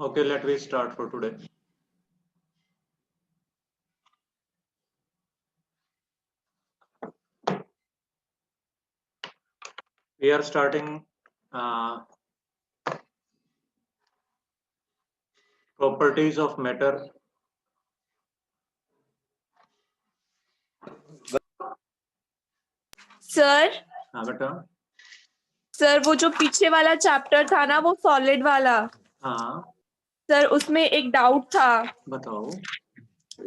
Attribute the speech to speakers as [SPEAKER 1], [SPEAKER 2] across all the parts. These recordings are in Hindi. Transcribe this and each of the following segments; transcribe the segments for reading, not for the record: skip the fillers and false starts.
[SPEAKER 1] Okay, let me start for today. We are starting properties of matter.
[SPEAKER 2] Sir
[SPEAKER 1] हाँ बेटा।
[SPEAKER 2] सर वो जो पीछे वाला चैप्टर था ना, वो सॉलिड वाला,
[SPEAKER 1] हाँ
[SPEAKER 2] सर उसमें एक डाउट था।
[SPEAKER 1] बताओ।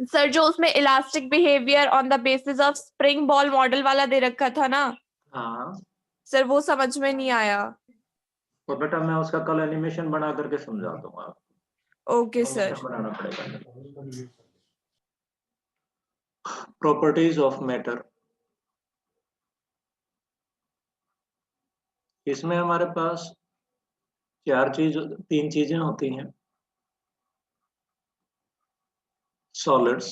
[SPEAKER 2] सर जो उसमें elastic behaviour on the basis of spring ball model वाला दे रखा था ना,
[SPEAKER 1] हाँ
[SPEAKER 2] सर वो समझ में नहीं आया।
[SPEAKER 1] तो बेटा मैं उसका कल एनिमेशन बना करके समझा दूंगा आपको।
[SPEAKER 2] Okay sir.
[SPEAKER 1] एनिमेशन बनाना पड़ेगा। प्रॉपर्टीज ऑफ मैटर, इसमें हमारे पास तीन चीजें होती हैं। सॉलिड्स,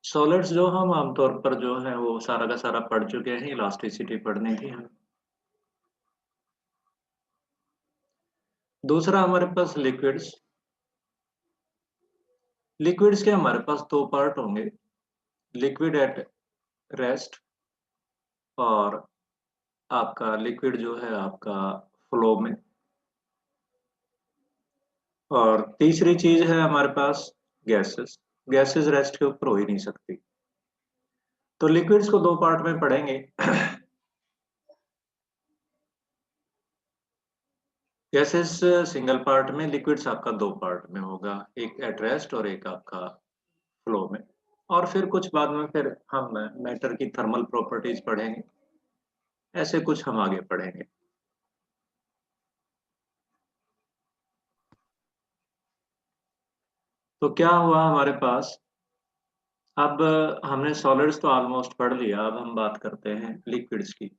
[SPEAKER 1] सॉलिड्स जो हम आमतौर पर जो है वो सारा का सारा पढ़ चुके हैं, इलास्टिसिटी पढ़ने की है। दूसरा हमारे पास लिक्विड्स। लिक्विड्स के हमारे पास दो पार्ट होंगे, लिक्विड एट रेस्ट और आपका लिक्विड जो है आपका फ्लो में। और तीसरी चीज है हमारे पास गैसेस। गैसेस रेस्ट के ऊपर हो ही नहीं सकती। तो लिक्विड्स को दो पार्ट में पढ़ेंगे। गैसेस सिंगल पार्ट में, लिक्विड्स आपका दो पार्ट में होगा, एक एट रेस्ट और एक आपका फ्लो में। और फिर कुछ बाद में फिर हम मैटर की थर्मल प्रॉपर्टीज पढ़ेंगे, ऐसे कुछ हम आगे पढ़ेंगे। तो क्या हुआ हमारे पास, अब हमने सॉलिड्स तो ऑलमोस्ट पढ़ लिया, अब हम बात करते हैं लिक्विड्स की।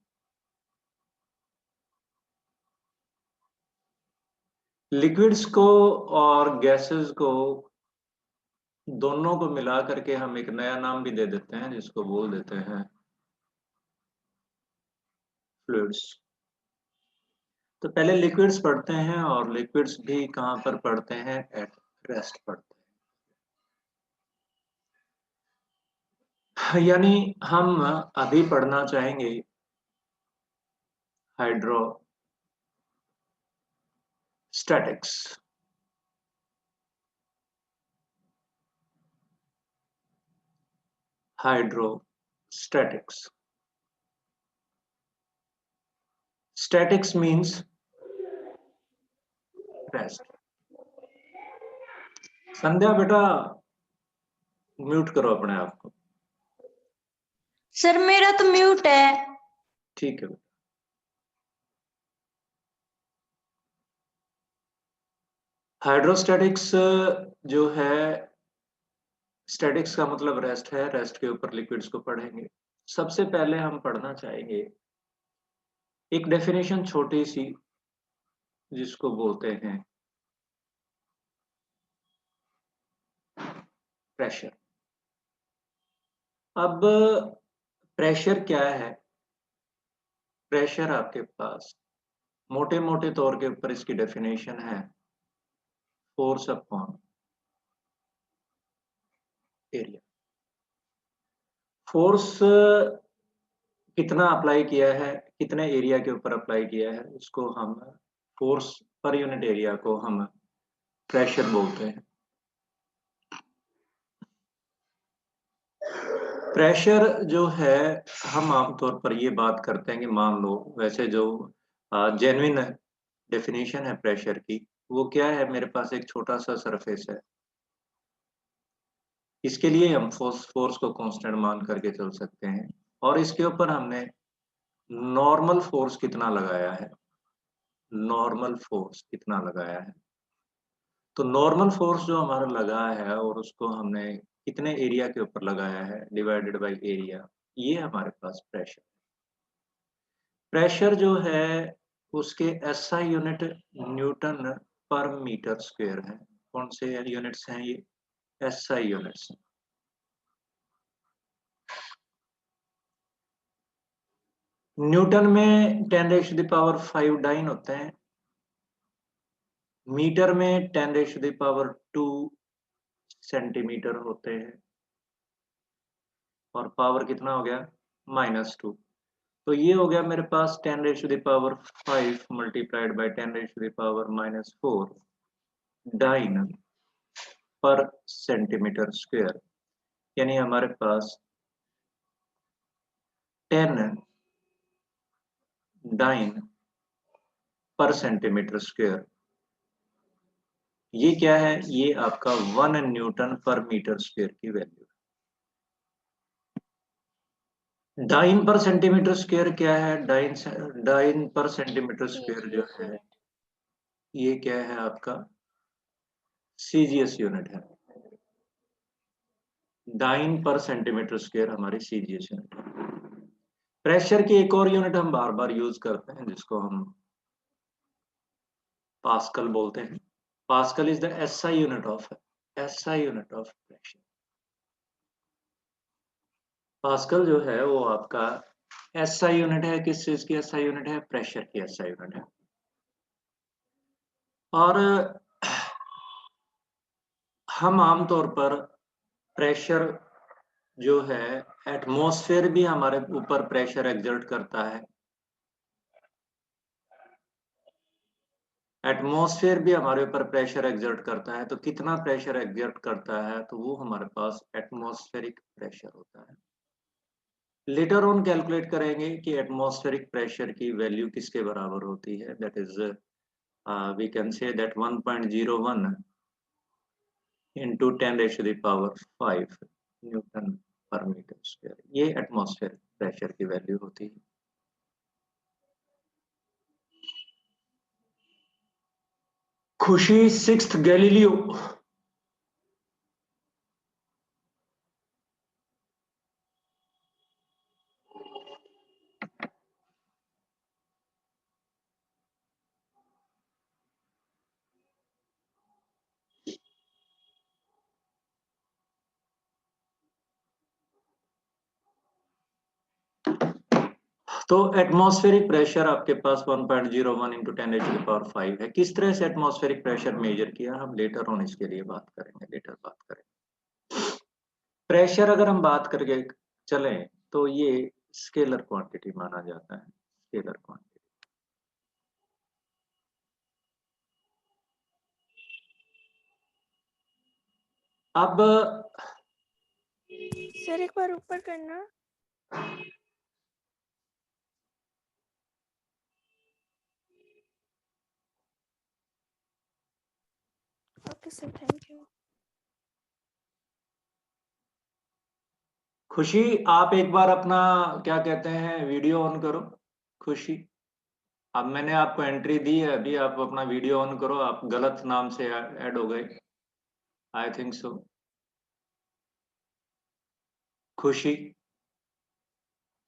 [SPEAKER 1] लिक्विड्स को और गैसेस को दोनों को मिला करके हम एक नया नाम भी दे देते हैं, जिसको बोल देते हैं फ्लूइड्स। तो पहले लिक्विड्स पढ़ते हैं, और लिक्विड्स भी कहाँ पर पढ़ते हैं, एट रेस्ट पढ़ते हैं। यानी हम अभी पढ़ना चाहेंगे hydrostatics. Hydrostatics, statics means rest. Sandhya बेटा म्यूट करो अपने आप को।
[SPEAKER 3] सर मेरा तो म्यूट है।
[SPEAKER 1] ठीक है। हाइड्रोस्टैटिक्स जो है, स्टैटिक्स का मतलब रेस्ट है, रेस्ट के ऊपर लिक्विड्स को पढ़ेंगे। सबसे पहले हम पढ़ना चाहेंगे एक डेफिनेशन छोटी सी, जिसको बोलते हैं प्रेशर। अब प्रेशर क्या है? प्रेशर आपके पास मोटे मोटे तौर के ऊपर इसकी डेफिनेशन है, फोर्स अपॉन एरिया। फोर्स कितना अप्लाई किया है, कितने एरिया के ऊपर अप्लाई किया है, उसको हम फोर्स पर यूनिट एरिया को हम प्रेशर बोलते हैं। प्रेशर जो है, हम आमतौर पर ये बात करते हैं कि मान लो, वैसे जो जेन्युइन डेफिनेशन है प्रेशर की, वो क्या है, मेरे पास एक छोटा सा सरफेस है, इसके लिए हम फोर्स को कांस्टेंट मान करके चल सकते हैं, और इसके ऊपर हमने नॉर्मल फोर्स कितना लगाया है, नॉर्मल फोर्स कितना लगाया है। तो नॉर्मल फोर्स जो हमारा लगा है, और उसको हमने कितने एरिया के ऊपर लगाया है, डिवाइडेड बाय एरिया, ये हमारे पास प्रेशर। प्रेशर जो है उसके SI unit Newton per metre square है। कौन से यूनिट्स हैं ये? SI units. न्यूटन में 10⁵ डाइन होते हैं, मीटर में 10⁻² सेंटीमीटर होते हैं और पावर कितना हो गया -2। तो ये हो गया मेरे पास 10⁵ मल्टीप्लाइड बाय 10⁻⁻4 डाइन पर सेंटीमीटर स्क्वायर, यानी हमारे पास 10 डाइन पर सेंटीमीटर स्क्वायर। ये क्या है, ये आपका 1 न्यूटन पर मीटर स्क्वायर की वैल्यू है। डाइन पर सेंटीमीटर स्क्वायर क्या है, डाइन पर सेंटीमीटर स्क्वायर जो है ये क्या है आपका सीजीएस यूनिट है। डाइन पर सेंटीमीटर स्क्वायर हमारी सीजीएस यूनिट है। प्रेशर की एक और यूनिट हम बार बार यूज करते हैं जिसको हम पास्कल बोलते हैं। Pascal is the SI unit of pressure. Pascal जो है वो आपका एसआई यूनिट है। किस चीज की एसआई यूनिट है, प्रेशर की एसआई यूनिट है। और हम आमतौर पर प्रेशर जो है, एटमॉस्फेयर भी हमारे ऊपर प्रेशर एक्सर्ट करता है। एटमॉस्फेयर भी हमारे ऊपर प्रेशर एक्सर्ट करता है। तो कितना प्रेशर एक्सर्ट करता है, तो वो हमारे पास एटमॉस्फेरिक प्रेशर होता है। लेटर ऑन कैलकुलेट करेंगे कि एटमॉस्फेरिक प्रेशर की वैल्यू किसके बराबर होती है। That is we can say that 1.01 into 10⁵ newton per metre square, ये एटमॉस्फेरिक प्रेशर की वैल्यू होती है। खुशी 6th गैलीलियो तो एटमॉस्फेरिक प्रेशर आपके पास 1.01 into 10⁵ है। किस तरह से एटमॉस्फेरिक प्रेशर मेजर किया, हम लेटर ऑन इसके लिए बात करेंगे। प्रेशर अगर हम बात करके चलें तो ये स्केलर क्वांटिटी माना जाता है, स्केलर क्वांटिटी। अब
[SPEAKER 2] सर एक बार ऊपर करना। Okay sir, thank you.
[SPEAKER 1] खुशी आप एक बार अपना क्या कहते हैं वीडियो ऑन करो। खुशी, अब मैंने आपको एंट्री दी है, अभी आप अपना वीडियो ऑन करो। आप गलत नाम से ऐड हो गए, आई थिंक सो। खुशी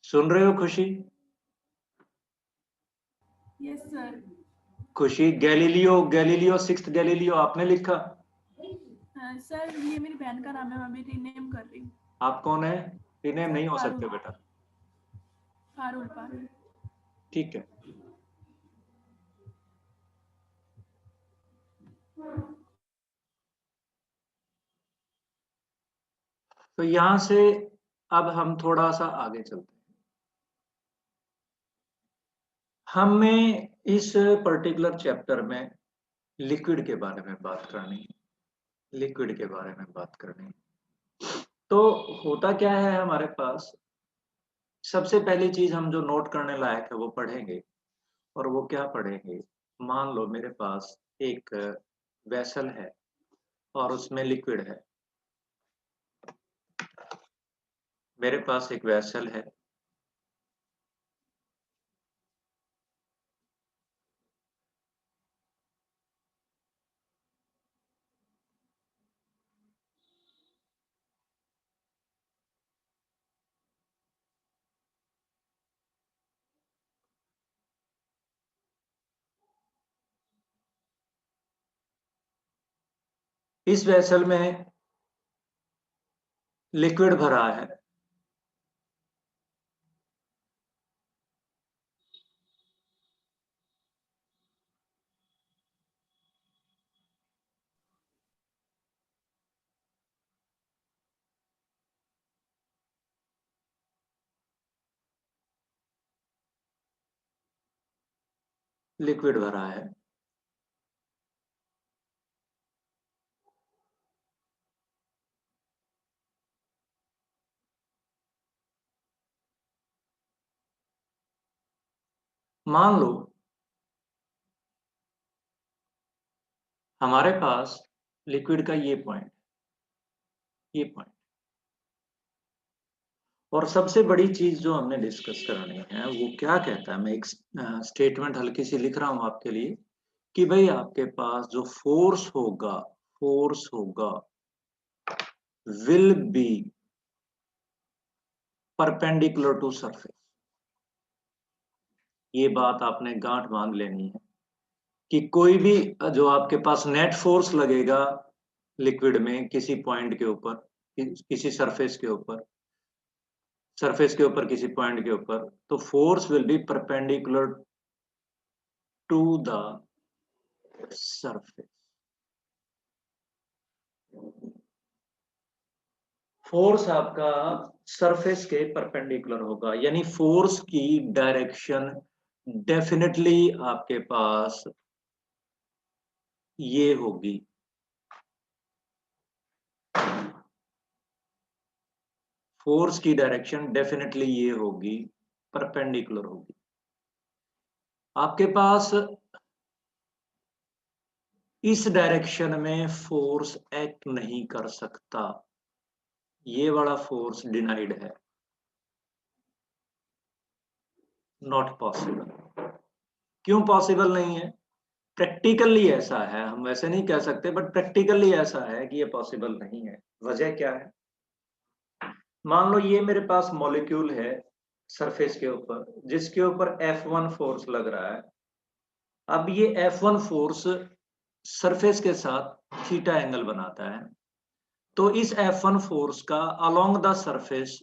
[SPEAKER 1] सुन रहे हो खुशी?
[SPEAKER 4] Yes sir.
[SPEAKER 1] खुशी, गैलीलियो 6th गैलीलियो आपने लिखा?
[SPEAKER 4] सर ये मेरी बहन का नाम है, मैं अभी रीनेम कर रही हूँ।
[SPEAKER 1] आप कौन है? रीनेम नहीं हो
[SPEAKER 4] पारुल।
[SPEAKER 1] सकते बेटा।
[SPEAKER 4] पारुल।
[SPEAKER 1] ठीक है। तो यहां से अब हम थोड़ा सा आगे चलते हैं। हमें इस पर्टिकुलर चैप्टर में लिक्विड के बारे में बात करनी है। लिक्विड के बारे में बात करनी है। तो होता क्या है हमारे पास, सबसे पहली चीज हम जो नोट करने लायक है वो पढ़ेंगे। और वो क्या पढ़ेंगे, मान लो मेरे पास एक वेसल है और उसमें लिक्विड है। मेरे पास एक वेसल है, इस वेसल में लिक्विड भरा है। लिक्विड भरा है, मान लो हमारे पास लिक्विड का ये पॉइंट, और सबसे बड़ी चीज जो हमने डिस्कस करनी है वो क्या कहता है, मैं एक स्टेटमेंट हल्की सी लिख रहा हूं आपके लिए कि भाई आपके पास जो फोर्स होगा will be perpendicular to surface. ये बात आपने गांठ बांध लेनी है कि कोई भी जो आपके पास नेट फोर्स लगेगा लिक्विड में किसी पॉइंट के ऊपर, किसी सरफेस के ऊपर किसी पॉइंट के ऊपर, तो force will be perpendicular to the surface. Force आपका सरफेस के परपेंडिकुलर होगा, यानी फोर्स की डायरेक्शन डेफिनेटली आपके पास ये होगी, फोर्स की डायरेक्शन डेफिनेटली ये होगी, परपेंडिकुलर होगी। आपके पास इस डायरेक्शन में फोर्स एक्ट नहीं कर सकता, ये वाला फोर्स डिनाइड है, नॉट पॉसिबल। क्यों पॉसिबल नहीं है? प्रैक्टिकली ऐसा है, हम वैसे नहीं कह सकते, बट प्रैक्टिकली ऐसा है कि ये पॉसिबल नहीं है। वजह क्या है? मान लो ये मेरे पास मॉलिक्यूल है सरफेस के ऊपर, जिसके ऊपर F1 फोर्स लग रहा है। अब ये F1 फोर्स सरफेस के साथ थीटा एंगल बनाता है, तो इस F1 फोर्स का अलोंग द सरफेस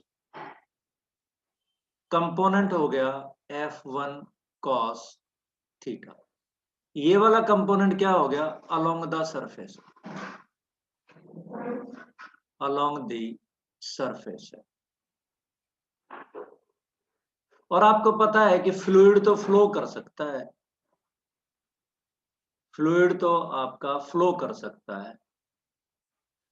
[SPEAKER 1] कंपोनेंट हो गया F1 cos थीटा। ये वाला कंपोनेंट क्या हो गया? Along the surface, along the surface है। और आपको पता है कि फ्लूइड तो फ्लो कर सकता है, फ्लूइड तो आपका फ्लो कर सकता है।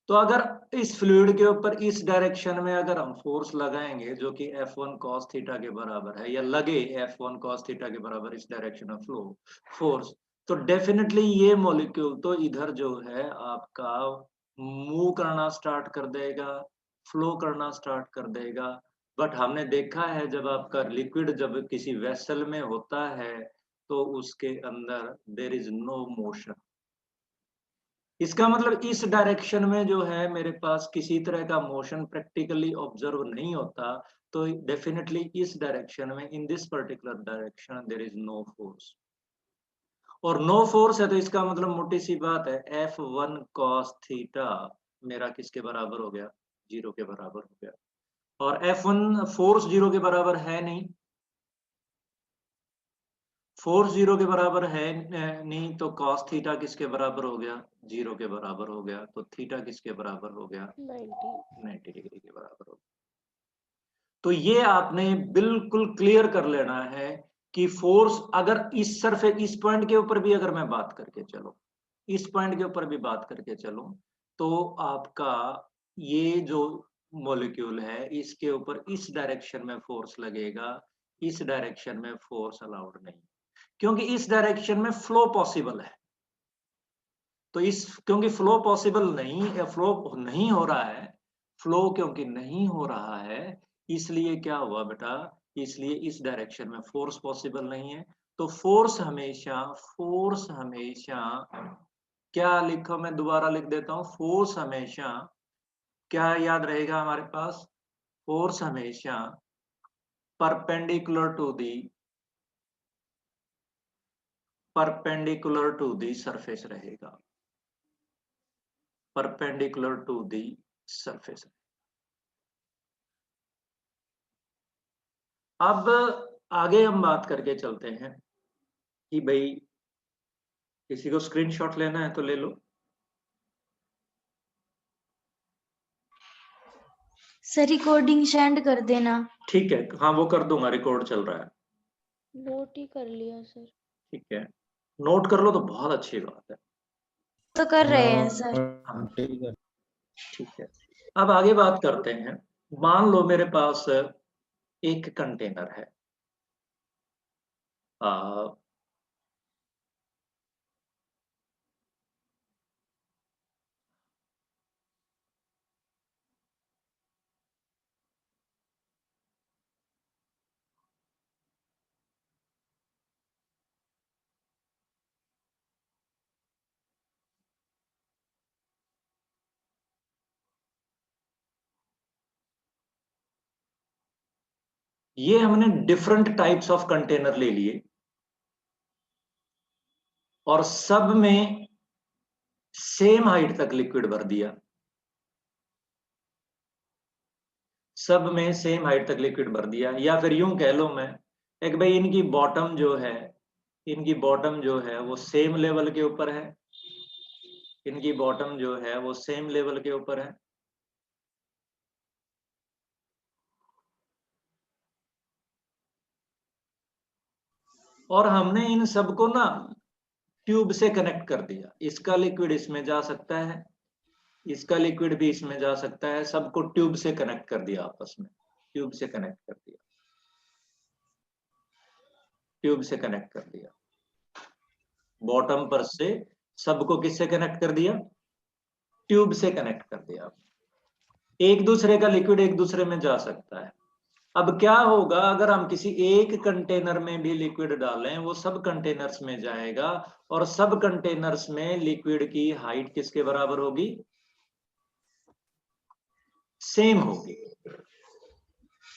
[SPEAKER 1] तो अगर इस फ्लूइड के ऊपर इस डायरेक्शन में अगर हम फोर्स लगाएंगे जो कि F1 cos थीटा के बराबर है, या लगे F1 cos थीटा के बराबर इस डायरेक्शन में फ्लो फोर्स, तो डेफिनेटली ये मॉलिक्यूल तो इधर जो है आपका मूव करना स्टार्ट कर देगा, फ्लो करना स्टार्ट कर देगा। बट हमने देखा है जब आपका लिक्विड जब किसी वेसल में होता है तो उसके अंदर देयर इज नो मोशन। इसका मतलब इस डायरेक्शन में जो है मेरे पास किसी तरह का मोशन प्रैक्टिकली ऑब्जर्व नहीं होता, तो डेफिनेटली इस डायरेक्शन में, in this particular direction there is no force. और नो फोर्स है तो इसका मतलब मोटी सी बात है F1 cos थीटा मेरा किसके बराबर हो गया? 0 के बराबर हो गया। और F1 फोर्स 0 के बराबर है नहीं, फोर्स 0 के बराबर है नहीं, तो cos थीटा किसके बराबर हो गया? 0 के बराबर हो गया। तो थीटा किसके बराबर हो गया? 90 डिग्री के बराबर हो गया। तो ये आपने बिल्कुल क्लियर कर लेना है कि फोर्स अगर इस सरफेस, इस पॉइंट के ऊपर भी अगर मैं बात करके चलूं, इस पॉइंट के ऊपर भी बात करके चलूं, तो आपका ये जो मॉलिक्यूल है इसके ऊपर इस डायरेक्शन में फोर्स लगेगा, इस डायरेक्शन में फोर्स अलाउड नहीं, क्योंकि इस डायरेक्शन में फ्लो पॉसिबल है। तो इस, क्योंकि फ्लो पॉसिबल नहीं है, फ्लो नहीं हो रहा है, फ्लो क्योंकि नहीं हो रहा है, इसलिए क्या हुआ बेटा? इसलिए इस डायरेक्शन में फोर्स पॉसिबल नहीं है। तो फोर्स हमेशा क्या लिखो, मैं दोबारा लिख देता हूं, फोर्स हमेशा क्या याद रहेगा हमारे पास? फोर्स हमेशा परपेंडिकुलर टू दी सरफेस रहेगा, परपेंडिकुलर टू दी सरफेस। अब आगे हम बात करके चलते हैं कि भाई किसी को स्क्रीनशॉट लेना है तो ले लो।
[SPEAKER 3] सर रिकॉर्डिंग सेंड कर देना।
[SPEAKER 1] ठीक है, हाँ वो कर दूंगा, रिकॉर्ड चल रहा है।
[SPEAKER 5] नोट ही कर लिया सर।
[SPEAKER 1] ठीक है, नोट कर लो तो बहुत अच्छी बात है।
[SPEAKER 3] तो कर रहे हैं सर।
[SPEAKER 1] हाँ ठीक है, अब आगे बात करते हैं। मान लो मेरे पास एक कंटेनर है, ये हमने डिफरेंट टाइप्स ऑफ कंटेनर ले लिए और सब में सेम हाइट तक लिक्विड भर दिया, सब में सेम हाइट तक लिक्विड भर दिया, या फिर यूं कह लो मैं एक भाई इनकी बॉटम जो है, इनकी बॉटम जो है वो सेम लेवल के ऊपर है, इनकी बॉटम जो है वो सेम लेवल के ऊपर है। और हमने इन सबको ना ट्यूब से कनेक्ट कर दिया, इसका लिक्विड इसमें जा सकता है, इसका लिक्विड भी इसमें जा सकता है, सबको ट्यूब से कनेक्ट कर दिया, आपस में ट्यूब से कनेक्ट कर दिया, ट्यूब से कनेक्ट कर दिया। बॉटम पर से सबको किससे कनेक्ट कर दिया? ट्यूब से कनेक्ट कर दिया। एक दूसरे का लिक्विड एक दूसरे में जा सकता है। अब क्या होगा अगर हम किसी एक कंटेनर में भी लिक्विड डालें, वो सब कंटेनर्स में जाएगा और सब कंटेनर्स में लिक्विड की हाइट किसके बराबर होगी? सेम होगी,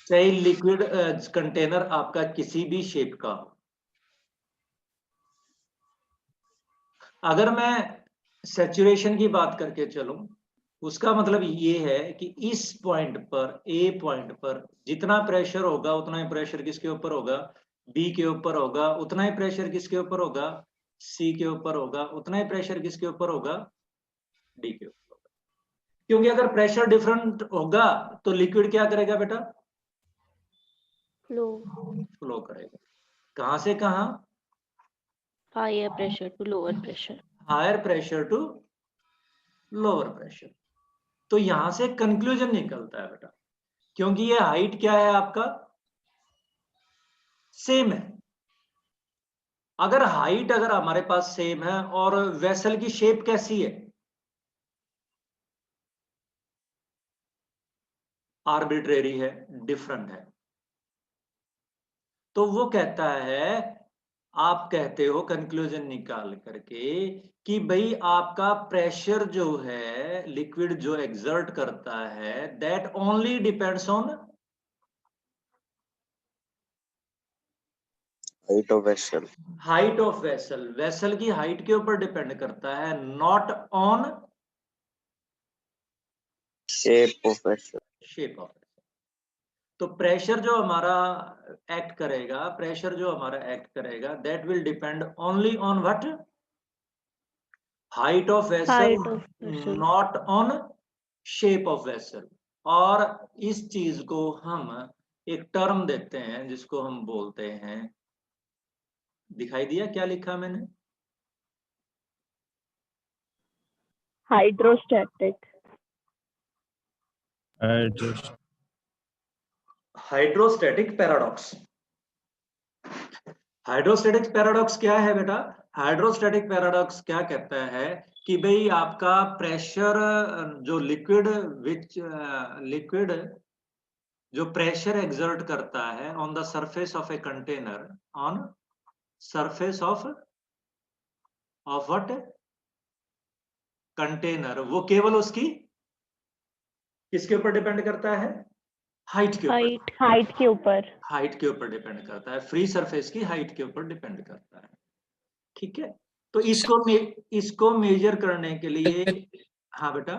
[SPEAKER 1] चाहे लिक्विड कंटेनर आपका किसी भी शेप का हो। अगर मैं सैचुरेशन की बात करके चलूं, उसका मतलब ये है कि इस पॉइंट पर, ए पॉइंट पर जितना प्रेशर होगा उतना ही प्रेशर किसके ऊपर होगा? बी के ऊपर होगा। उतना ही प्रेशर किसके ऊपर होगा? सी के ऊपर होगा। उतना ही प्रेशर किसके ऊपर होगा? डी के ऊपर होगा। क्योंकि अगर प्रेशर डिफरेंट होगा तो लिक्विड क्या करेगा बेटा? फ्लो करेगा। कहां से कहां?
[SPEAKER 5] higher pressure to lower pressure.
[SPEAKER 1] Higher pressure to lower pressure. तो यहां से कंक्लूजन निकलता है बेटा, क्योंकि ये हाइट क्या है आपका? सेम है। अगर हाइट अगर हमारे पास सेम है और वेसल की शेप कैसी है? आर्बिट्रेरी है, डिफरेंट है। तो वो कहता है, आप कहते हो कंक्लूजन निकाल करके कि भाई आपका प्रेशर जो है, लिक्विड जो एक्सर्ट करता है, that only depends on
[SPEAKER 6] height of vessel.
[SPEAKER 1] Height of vessel. Vessel की हाइट के ऊपर डिपेंड करता है, not on
[SPEAKER 6] shape of vessel.
[SPEAKER 1] Shape of vessel. तो प्रेशर जो हमारा एक्ट करेगा, प्रेशर जो हमारा एक्ट करेगा, that will depend only on what? Height of vessel,
[SPEAKER 5] Height of vessel.
[SPEAKER 1] Not on shape of vessel. और इस चीज को हम एक टर्म देते हैं जिसको हम बोलते हैं, दिखाई दिया क्या लिखा मैंने?
[SPEAKER 5] Hydrostatic.
[SPEAKER 1] Hydrostatic paradox. Hydrostatic paradox क्या है बेटा? हाइड्रोस्टैटिक पैराडॉक्स क्या कहता है कि भाई आपका प्रेशर जो लिक्विड लिक्विड जो प्रेशर एक्सर्ट करता है on the surface of a container, on surface of what? Container, वो केवल उसकी किसके ऊपर डिपेंड करता है? हाइट के ऊपर।
[SPEAKER 5] Height के ऊपर.
[SPEAKER 1] हाइट के ऊपर डिपेंड करता है, फ्री सरफेस की हाइट के ऊपर डिपेंड करता है। ठीक है, तो इसको मेजर करने के लिए, हाँ बेटा,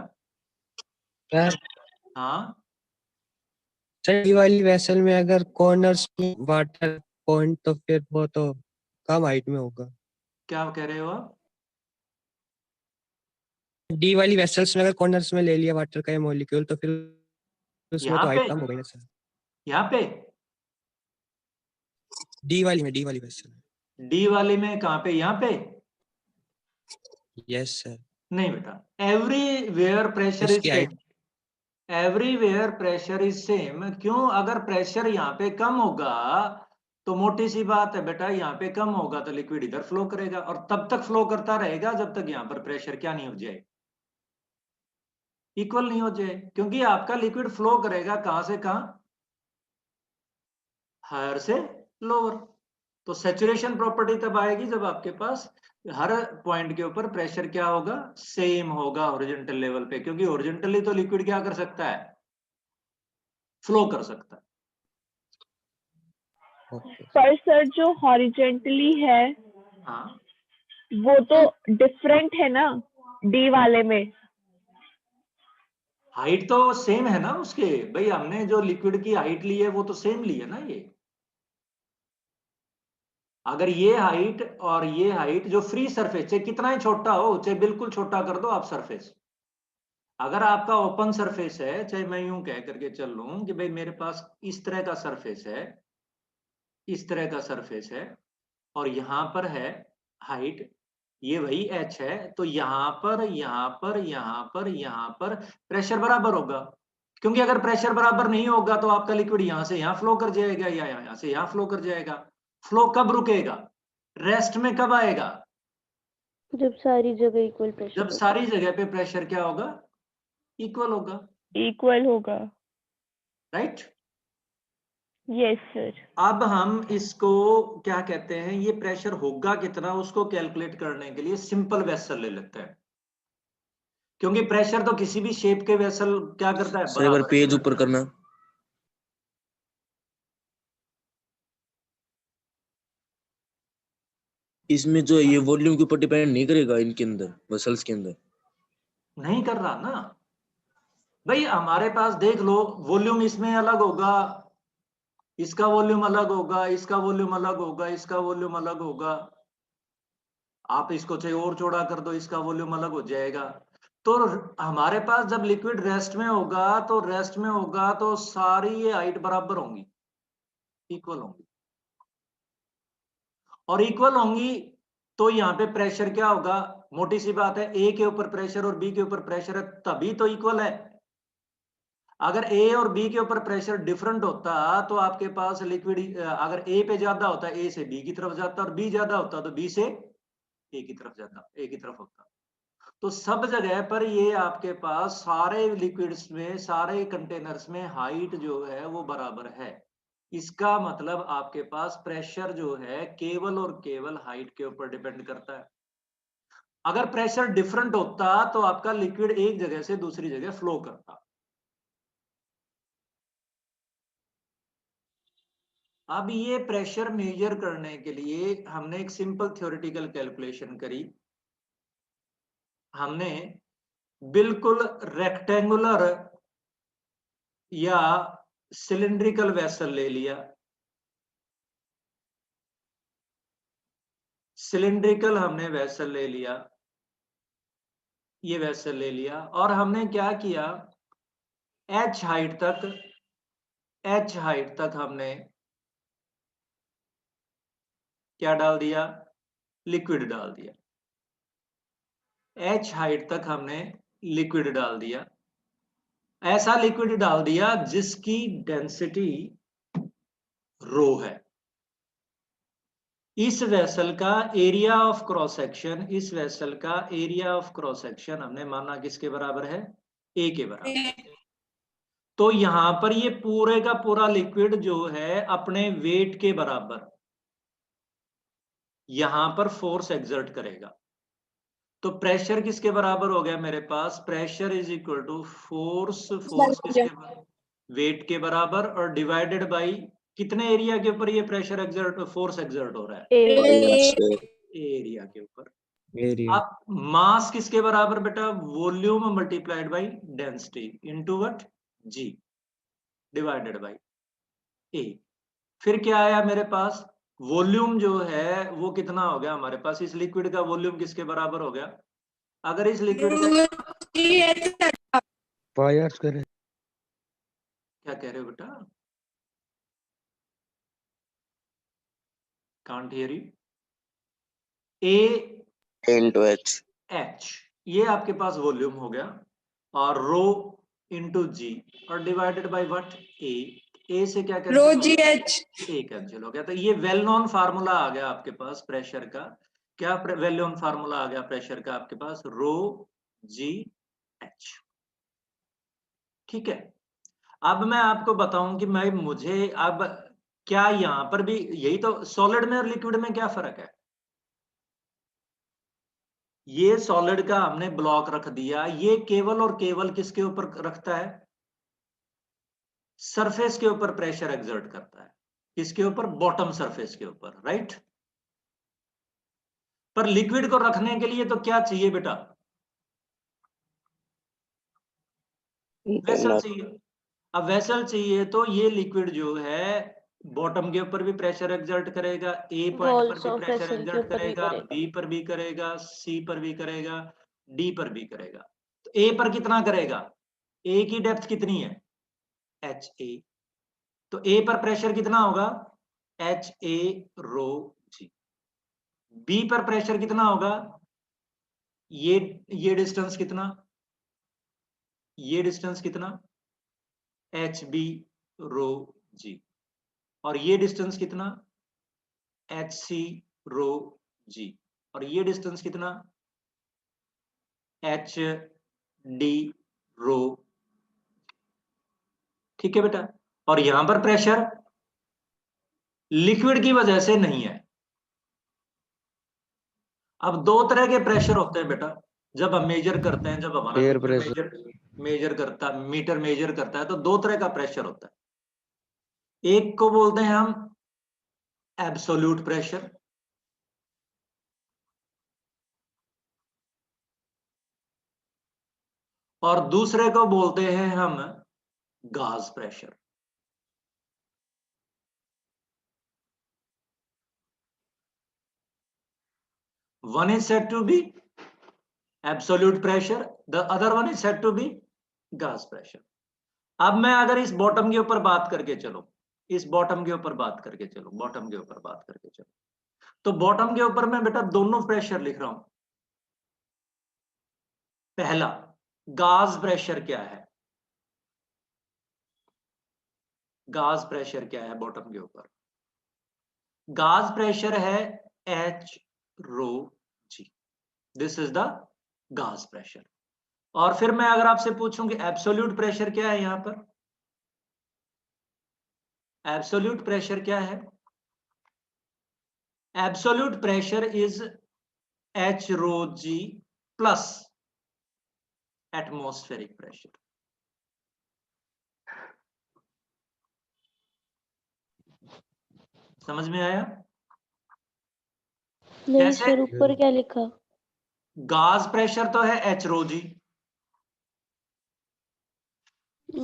[SPEAKER 1] हाँ
[SPEAKER 7] सही वाली वेसल में अगर कॉर्नर्स में वाटर पॉइंट तो फिर वो तो कम हाइट में होगा।
[SPEAKER 1] क्या कह रहे हो आप?
[SPEAKER 7] डी वाली वेसल्स में अगर कॉर्नर्स में ले लिया वाटर का मॉलिक्यूल तो फिर उसमें
[SPEAKER 1] यहाँ
[SPEAKER 7] तो हाइट
[SPEAKER 1] पे,
[SPEAKER 7] कम हो गई ना सर।
[SPEAKER 1] यहाँ पे
[SPEAKER 7] डी वाली वेसल।
[SPEAKER 1] डी वाली में कहाँ पे, यहाँ पे?
[SPEAKER 7] Yes sir.
[SPEAKER 1] नहीं बेटा, एवरीवेयर प्रेशर इज
[SPEAKER 7] इसकी
[SPEAKER 1] same,
[SPEAKER 7] height
[SPEAKER 1] everywhere pressure is same. क्यों? अगर प्रेशर यहाँ पे कम होगा तो मोटी सी बात है बेटा, यहाँ पे कम होगा तो लिक्विड इधर फ्लो करेगा, और तब तक फ्लो करता रहेगा जब तक यहाँ पर प्रेशर क्या नहीं हो जाए, इक्वल नहीं हो जाए। क्योंकि आपका लिक्विड फ्लो करेगा कहां से कहां, हायर से लोअर। तो सैचुरेशन प्रॉपर्टी तब आएगी जब आपके पास हर पॉइंट के ऊपर प्रेशर क्या होगा, सेम होगा हॉरिजॉन्टल लेवल पे। क्योंकि हॉरिजॉन्टली तो लिक्विड क्या कर सकता है, फ्लो कर सकता है।
[SPEAKER 7] okay.
[SPEAKER 2] पर सर जो हॉरिजेंटली है
[SPEAKER 1] हाँ,
[SPEAKER 2] वो तो डिफरेंट है ना डी वाले में।
[SPEAKER 1] हाइट तो सेम है ना उसके, भाई हमने जो लिक्विड की हाइट ली है वो तो सेम ली है ना। ये अगर ये हाइट और ये हाइट जो फ्री सरफेस, चाहे कितना ही छोटा हो, चाहे बिल्कुल छोटा कर दो आप सरफेस, अगर आपका ओपन सरफेस है, चाहे मैं यूं कह करके चल लूं कि भाई मेरे पास इस तरह का सरफेस है, इस तरह का सरफेस है, और यहां पर है हाइट, ये वही एच है, तो यहां पर यहां पर यहां पर यहां पर प्रेशर बराबर होगा। क्योंकि अगर प्रेशर बराबर नहीं होगा तो आपका लिक्विड यहां से यहां फ्लो कर जाएगा या यहां से यहां फ्लो कर जाएगा। फ्लो कब रुकेगा, रेस्ट में कब आएगा,
[SPEAKER 5] जब सारी जगह इक्वल प्रेशर
[SPEAKER 1] जब सारी जगह पे प्रेशर क्या होगा, इक्वल होगा।
[SPEAKER 2] इक्वल होगा।
[SPEAKER 1] राइट।
[SPEAKER 2] Yes sir.
[SPEAKER 1] अब हम इसको क्या कहते हैं, ये प्रेशर होगा कितना उसको कैलकुलेट करने के लिए सिंपल वेसल ले लेते हैं। क्योंकि प्रेशर तो किसी भी शेप के वेसल क्या करता है,
[SPEAKER 8] सर एक बार
[SPEAKER 1] बराबर
[SPEAKER 8] पेज ऊपर करना। इसमें जो है ये वॉल्यूम के ऊपर डिपेंड नहीं करेगा, इनके अंदर वेसल्स के अंदर
[SPEAKER 1] नहीं कर रहा ना भाई। हमारे पास देख लो, वॉल्यूम इसमें अलग होगा, इसका वॉल्यूम अलग होगा, इसका वॉल्यूम अलग होगा, इसका वॉल्यूम अलग होगा। आप इसको चाहे और चौड़ा कर दो, इसका वॉल्यूम अलग हो जाएगा। तो हमारे पास जब लिक्विड रेस्ट में होगा, तो रेस्ट में होगा तो सारी ये हाइट बराबर होंगी, इक्वल होंगी। और इक्वल होंगी तो यहाँ पे प्रेशर क्या होगा, मोटी सी बात है, ए के ऊपर प्रेशर और बी के ऊपर प्रेशर है तभी तो इक्वल है। अगर ए और बी के ऊपर प्रेशर डिफरेंट होता तो आपके पास लिक्विड अगर ए पे ज्यादा होता, ए से बी की तरफ जाता, और बी ज्यादा होता तो बी से ए की तरफ जाता, ए की तरफ होता। तो सब जगह पर ये आपके पास सारे लिक्विड्स में, सारे कंटेनर्स में हाइट जो है वो बराबर है। इसका मतलब आपके पास प्रेशर जो है केवल और केवल हाइट के ऊपर डिपेंड करता है। अगर प्रेशर डिफरेंट होता तो आपका लिक्विड एक जगह से दूसरी जगह फ्लो करता। अब ये प्रेशर मेजर करने के लिए हमने एक सिंपल थ्योरेटिकल कैलकुलेशन करी। हमने बिल्कुल रेक्टेंगुलर या सिलिंड्रिकल वेसल ले लिया, सिलिंड्रिकल हमने वेसल ले लिया, ये वेसल ले लिया, और हमने क्या किया, एच हाइट तक हमने क्या डाल दिया, लिक्विड डाल दिया। एच हाइट तक हमने लिक्विड डाल दिया, ऐसा लिक्विड डाल दिया जिसकी डेंसिटी रो है। इस वेसल का एरिया ऑफ क्रॉस सेक्शन, इस वेसल का एरिया ऑफ क्रॉस सेक्शन हमने माना किसके बराबर है, ए के बराबर। तो यहां पर ये पूरे का पूरा लिक्विड जो है अपने वेट के बराबर यहां पर फोर्स एक्सर्ट करेगा। तो प्रेशर किसके बराबर हो गया मेरे पास, pressure is equal to force किसके बराबर, वेट के बराबर, और डिवाइडेड बाई कितने एरिया के ऊपर ये प्रेशर एक्सर्ट, फोर्स एक्सर्ट हो रहा है, एरिया के ऊपर।
[SPEAKER 7] area
[SPEAKER 1] अब मास किसके बराबर बेटा, volume multiplied by density into what, g, divided by A. फिर क्या आया मेरे पास, वॉल्यूम जो है वो कितना हो गया हमारे पास, इस लिक्विड का वॉल्यूम किसके बराबर हो गया, अगर इस लिक्विड का
[SPEAKER 7] पायर्स करें।
[SPEAKER 1] क्या कह रहे हो बेटा, can't hear you. A
[SPEAKER 6] into H.
[SPEAKER 1] H, ये आपके पास वॉल्यूम हो गया, और रो इंटू जी, और डिवाइडेड बाय व्हाट, ए से क्या कैंसिल,
[SPEAKER 9] रो जी एच।
[SPEAKER 1] ए कैंसिल हो गया। तो ये वेल नोन फार्मूला आ गया आपके पास प्रेशर का। क्या वेल नोन फार्मूला आ गया प्रेशर का आपके पास? रो जी एच। ठीक है, अब मैं आपको बताऊं कि मैं मुझे अब क्या यहां पर भी यही तो, सॉलिड में और लिक्विड में क्या फर्क है? ये सॉलिड का हमने ब्लॉक रख दिया, ये केवल और केवल किसके ऊपर रखता है? सरफेस के ऊपर प्रेशर एक्सर्ट करता है। किसके ऊपर? बॉटम सरफेस के ऊपर, राइट। पर लिक्विड को रखने के लिए तो क्या चाहिए बेटा? वेसल चाहिए। अब वेसल चाहिए तो ये लिक्विड जो है बॉटम के ऊपर भी प्रेशर एक्सर्ट करेगा, ए पॉइंट पर
[SPEAKER 5] वॉल्स
[SPEAKER 1] भी
[SPEAKER 5] ऑफ
[SPEAKER 1] प्रेशर
[SPEAKER 5] वेसल के
[SPEAKER 1] एक्सर्ट
[SPEAKER 5] ऊपर भी
[SPEAKER 1] करेगा,
[SPEAKER 5] करेगा।
[SPEAKER 1] बी पर भी करेगा, सी पर भी करेगा, डी पर भी करेगा। तो ए पर कितना करेगा? ए की डेप्थ कितनी है? H A. तो ए पर प्रेशर कितना होगा? H A rho g. B पर प्रेशर कितना होगा? ये डिस्टेंस कितना? ये डिस्टेंस कितना? H B rho g. और ये डिस्टेंस कितना? H C rho g. और ये डिस्टेंस कितना? H D rho. ठीक है बेटा। और यहां पर प्रेशर लिक्विड की वजह से नहीं है। अब दो तरह के प्रेशर होते हैं बेटा जब हम मेजर करते हैं, जब हमारा
[SPEAKER 8] एयर
[SPEAKER 1] मीटर मीटर मेजर करता है तो दो तरह का प्रेशर होता है। एक को बोलते हैं हम एब्सोल्यूट प्रेशर, और दूसरे को बोलते हैं हम गाज pressure. One is said to be absolute pressure, the other one is said to be gas pressure. अब मैं अगर इस बॉटम के ऊपर बात करके चलो, इस बॉटम के ऊपर बात करके चलो, बॉटम के ऊपर बात करके चलो, तो बॉटम के ऊपर मैं बेटा दोनों प्रेशर लिख रहा हूं। पहला गाज प्रेशर क्या है? गाज प्रेशर क्या है बॉटम के ऊपर? गाज प्रेशर है H rho g. This is the gauge pressure. और फिर मैं अगर आपसे पूछूं कि एब्सोल्यूट प्रेशर क्या है, यहां पर एब्सोल्यूट प्रेशर क्या है? Absolute pressure is H rho g plus atmospheric pressure. समझ में आया?
[SPEAKER 5] नहीं
[SPEAKER 1] कैसे?
[SPEAKER 5] सर, ऊपर क्या लिखा?
[SPEAKER 1] गाज प्रेशर तो है एच रो जी।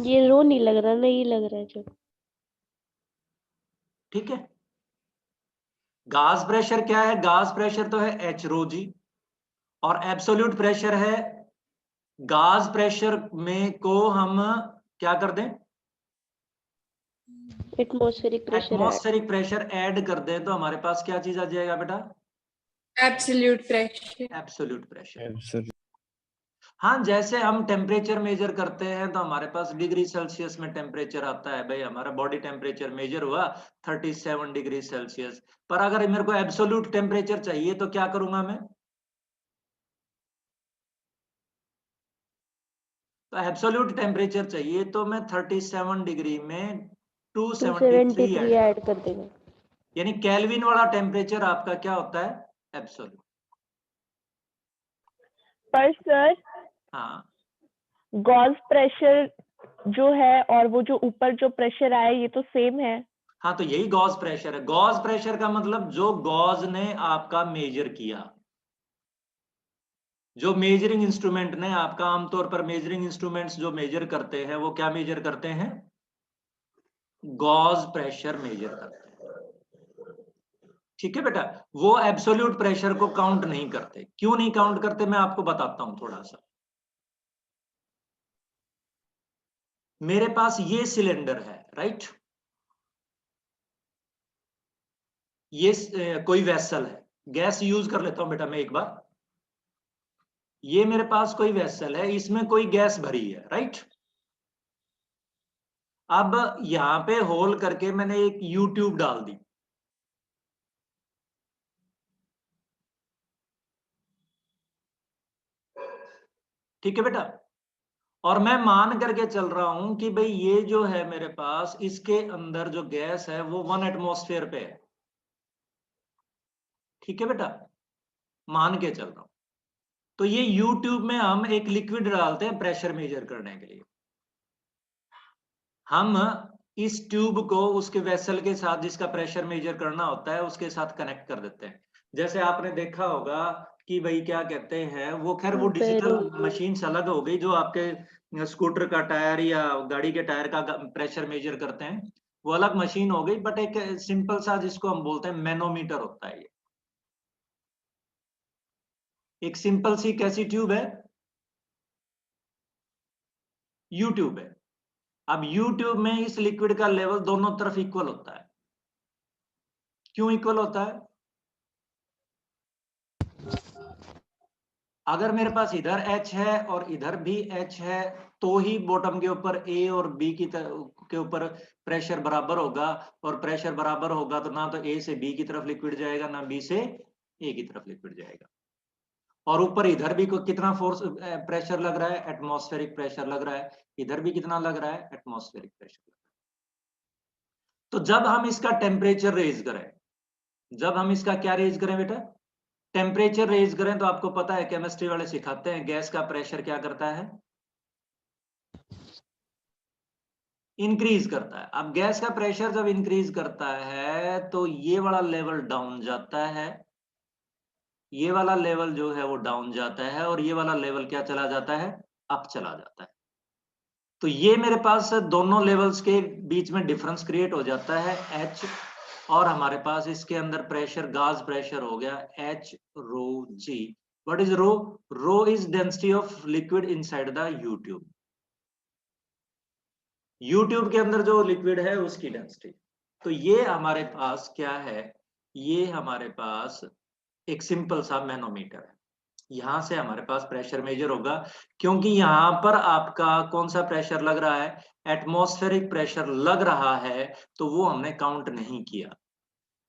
[SPEAKER 5] ये रो नहीं लग रहा, नहीं लग रहा है जो।
[SPEAKER 1] ठीक है, गाज प्रेशर क्या है? गाज प्रेशर तो है एच रो जी, और एब्सोल्यूट प्रेशर है, गाज प्रेशर में को हम क्या कर दें?
[SPEAKER 5] एटमॉस्फेरिक प्रेशर है।
[SPEAKER 1] एटमॉस्फेरिक प्रेशर ऐड कर दें तो हमारे पास क्या चीज आ जाएगा बेटा?
[SPEAKER 9] Absolute pressure.
[SPEAKER 1] Absolute pressure. हाँ, जैसे हम टेम्परेचर मेजर करते हैं तो हमारे पास डिग्री सेल्सियस में टेम्परेचर आता है, भाई हमारा बॉडी टेम्परेचर मेजर हुआ 37 डिग्री सेल्सियस। पर अगर मेरे को एब्सोल्यूट टेम्परेचर चाहिए तो क्या करूंगा मैं? तो एब्सोल्यूट टेम्परेचर चाहिए तो मैं 37 डिग्री में 273
[SPEAKER 5] ऐड कर देगा।
[SPEAKER 1] यानी केल्विन वाला टेम्परेचर आपका क्या होता है? एब्सोल्यूट।
[SPEAKER 2] पर सर
[SPEAKER 1] हाँ,
[SPEAKER 2] गॉज प्रेशर जो है और वो जो ऊपर जो प्रेशर आया ये तो सेम है।
[SPEAKER 1] हाँ, तो यही गॉज प्रेशर है। गॉज प्रेशर का मतलब जो गॉज ने आपका मेजर किया, जो मेजरिंग इंस्ट्रूमेंट ने आपका, आमतौर पर मेजरिंग इंस्ट्रूमेंट्स जो मेजर करते हैं वो क्या मेजर करते हैं? गॉज प्रेशर मेजर करते हैं। ठीक है बेटा, वो एब्सोल्यूट प्रेशर को काउंट नहीं करते। क्यों नहीं काउंट करते मैं आपको बताता हूं थोड़ा सा। मेरे पास ये सिलेंडर है, राइट, ये कोई वेसल है, गैस यूज कर लेता हूं बेटा मैं एक बार। ये मेरे पास कोई वेसल है, इसमें कोई गैस भरी है, राइट। अब यहां पे होल करके मैंने एक यू ट्यूब डाल दी। ठीक है बेटा, और मैं मान करके चल रहा हूं कि भाई ये जो है मेरे पास, इसके अंदर जो गैस है वो 1 एटमॉस्फेयर पे है। ठीक है बेटा, मान के चल रहा हूं। तो ये यूट्यूब में हम एक लिक्विड डालते हैं प्रेशर मेजर करने के लिए। हम इस ट्यूब को उसके वेसल के साथ, जिसका प्रेशर मेजर करना होता है, उसके साथ कनेक्ट कर देते हैं। जैसे आपने देखा होगा कि भाई क्या कहते हैं वो, खैर वो डिजिटल मशीन अलग हो गई, जो आपके स्कूटर का टायर या गाड़ी के टायर का प्रेशर मेजर करते हैं, वो अलग मशीन हो गई। बट एक सिंपल सा जिसको हम बोलते हैं मैनोमीटर होता है। ये एक सिंपल सी कैसी ट्यूब है, यू ट्यूब है। अब यू ट्यूब में इस लिक्विड का लेवल दोनों तरफ इक्वल होता है। क्यों इक्वल होता है? अगर मेरे पास इधर H है और इधर भी H है, तो ही बॉटम के ऊपर A और B के ऊपर प्रेशर बराबर होगा। और प्रेशर बराबर होगा तो ना तो A से B की तरफ लिक्विड जाएगा, ना B से A की तरफ लिक्विड जाएगा। और ऊपर इधर भी कितना फोर्स प्रेशर लग रहा है, एटमॉस्फेरिक प्रेशर लग रहा है। इधर भी कितना लग रहा है, एटमॉस्फेरिक प्रेशर लग रहा है। तो जब हम इसका टेम्परेचर रेज करें, जब हम इसका क्या रेज करें बेटा, टेम्परेचर रेज करें, तो आपको पता है केमिस्ट्री वाले सिखाते हैं गैस का प्रेशर क्या करता है, इंक्रीज करता है। अब गैस का प्रेशर जब इंक्रीज करता है तो ये वाला लेवल डाउन जाता है, ये वाला लेवल जो है वो डाउन जाता है, और ये वाला लेवल क्या चला जाता है, अप चला जाता है। तो ये मेरे पास दोनों लेवल्स के बीच में डिफरेंस क्रिएट हो जाता है, H, और हमारे पास इसके अंदर प्रेशर, गाज प्रेशर हो गया H rho G। What is rho? Rho is density of liquid inside the U tube. U tube के अंदर जो लिक्विड है उसकी डेंसिटी। तो ये हमारे पास क्या है, ये हमारे पास एक सिंपल सा मैनोमीटर है। यहां से हमारे पास प्रेशर मेजर होगा, क्योंकि यहां पर आपका कौन सा प्रेशर लग रहा है, एटमॉस्फेरिक प्रेशर लग रहा है। तो वो हमने काउंट नहीं किया,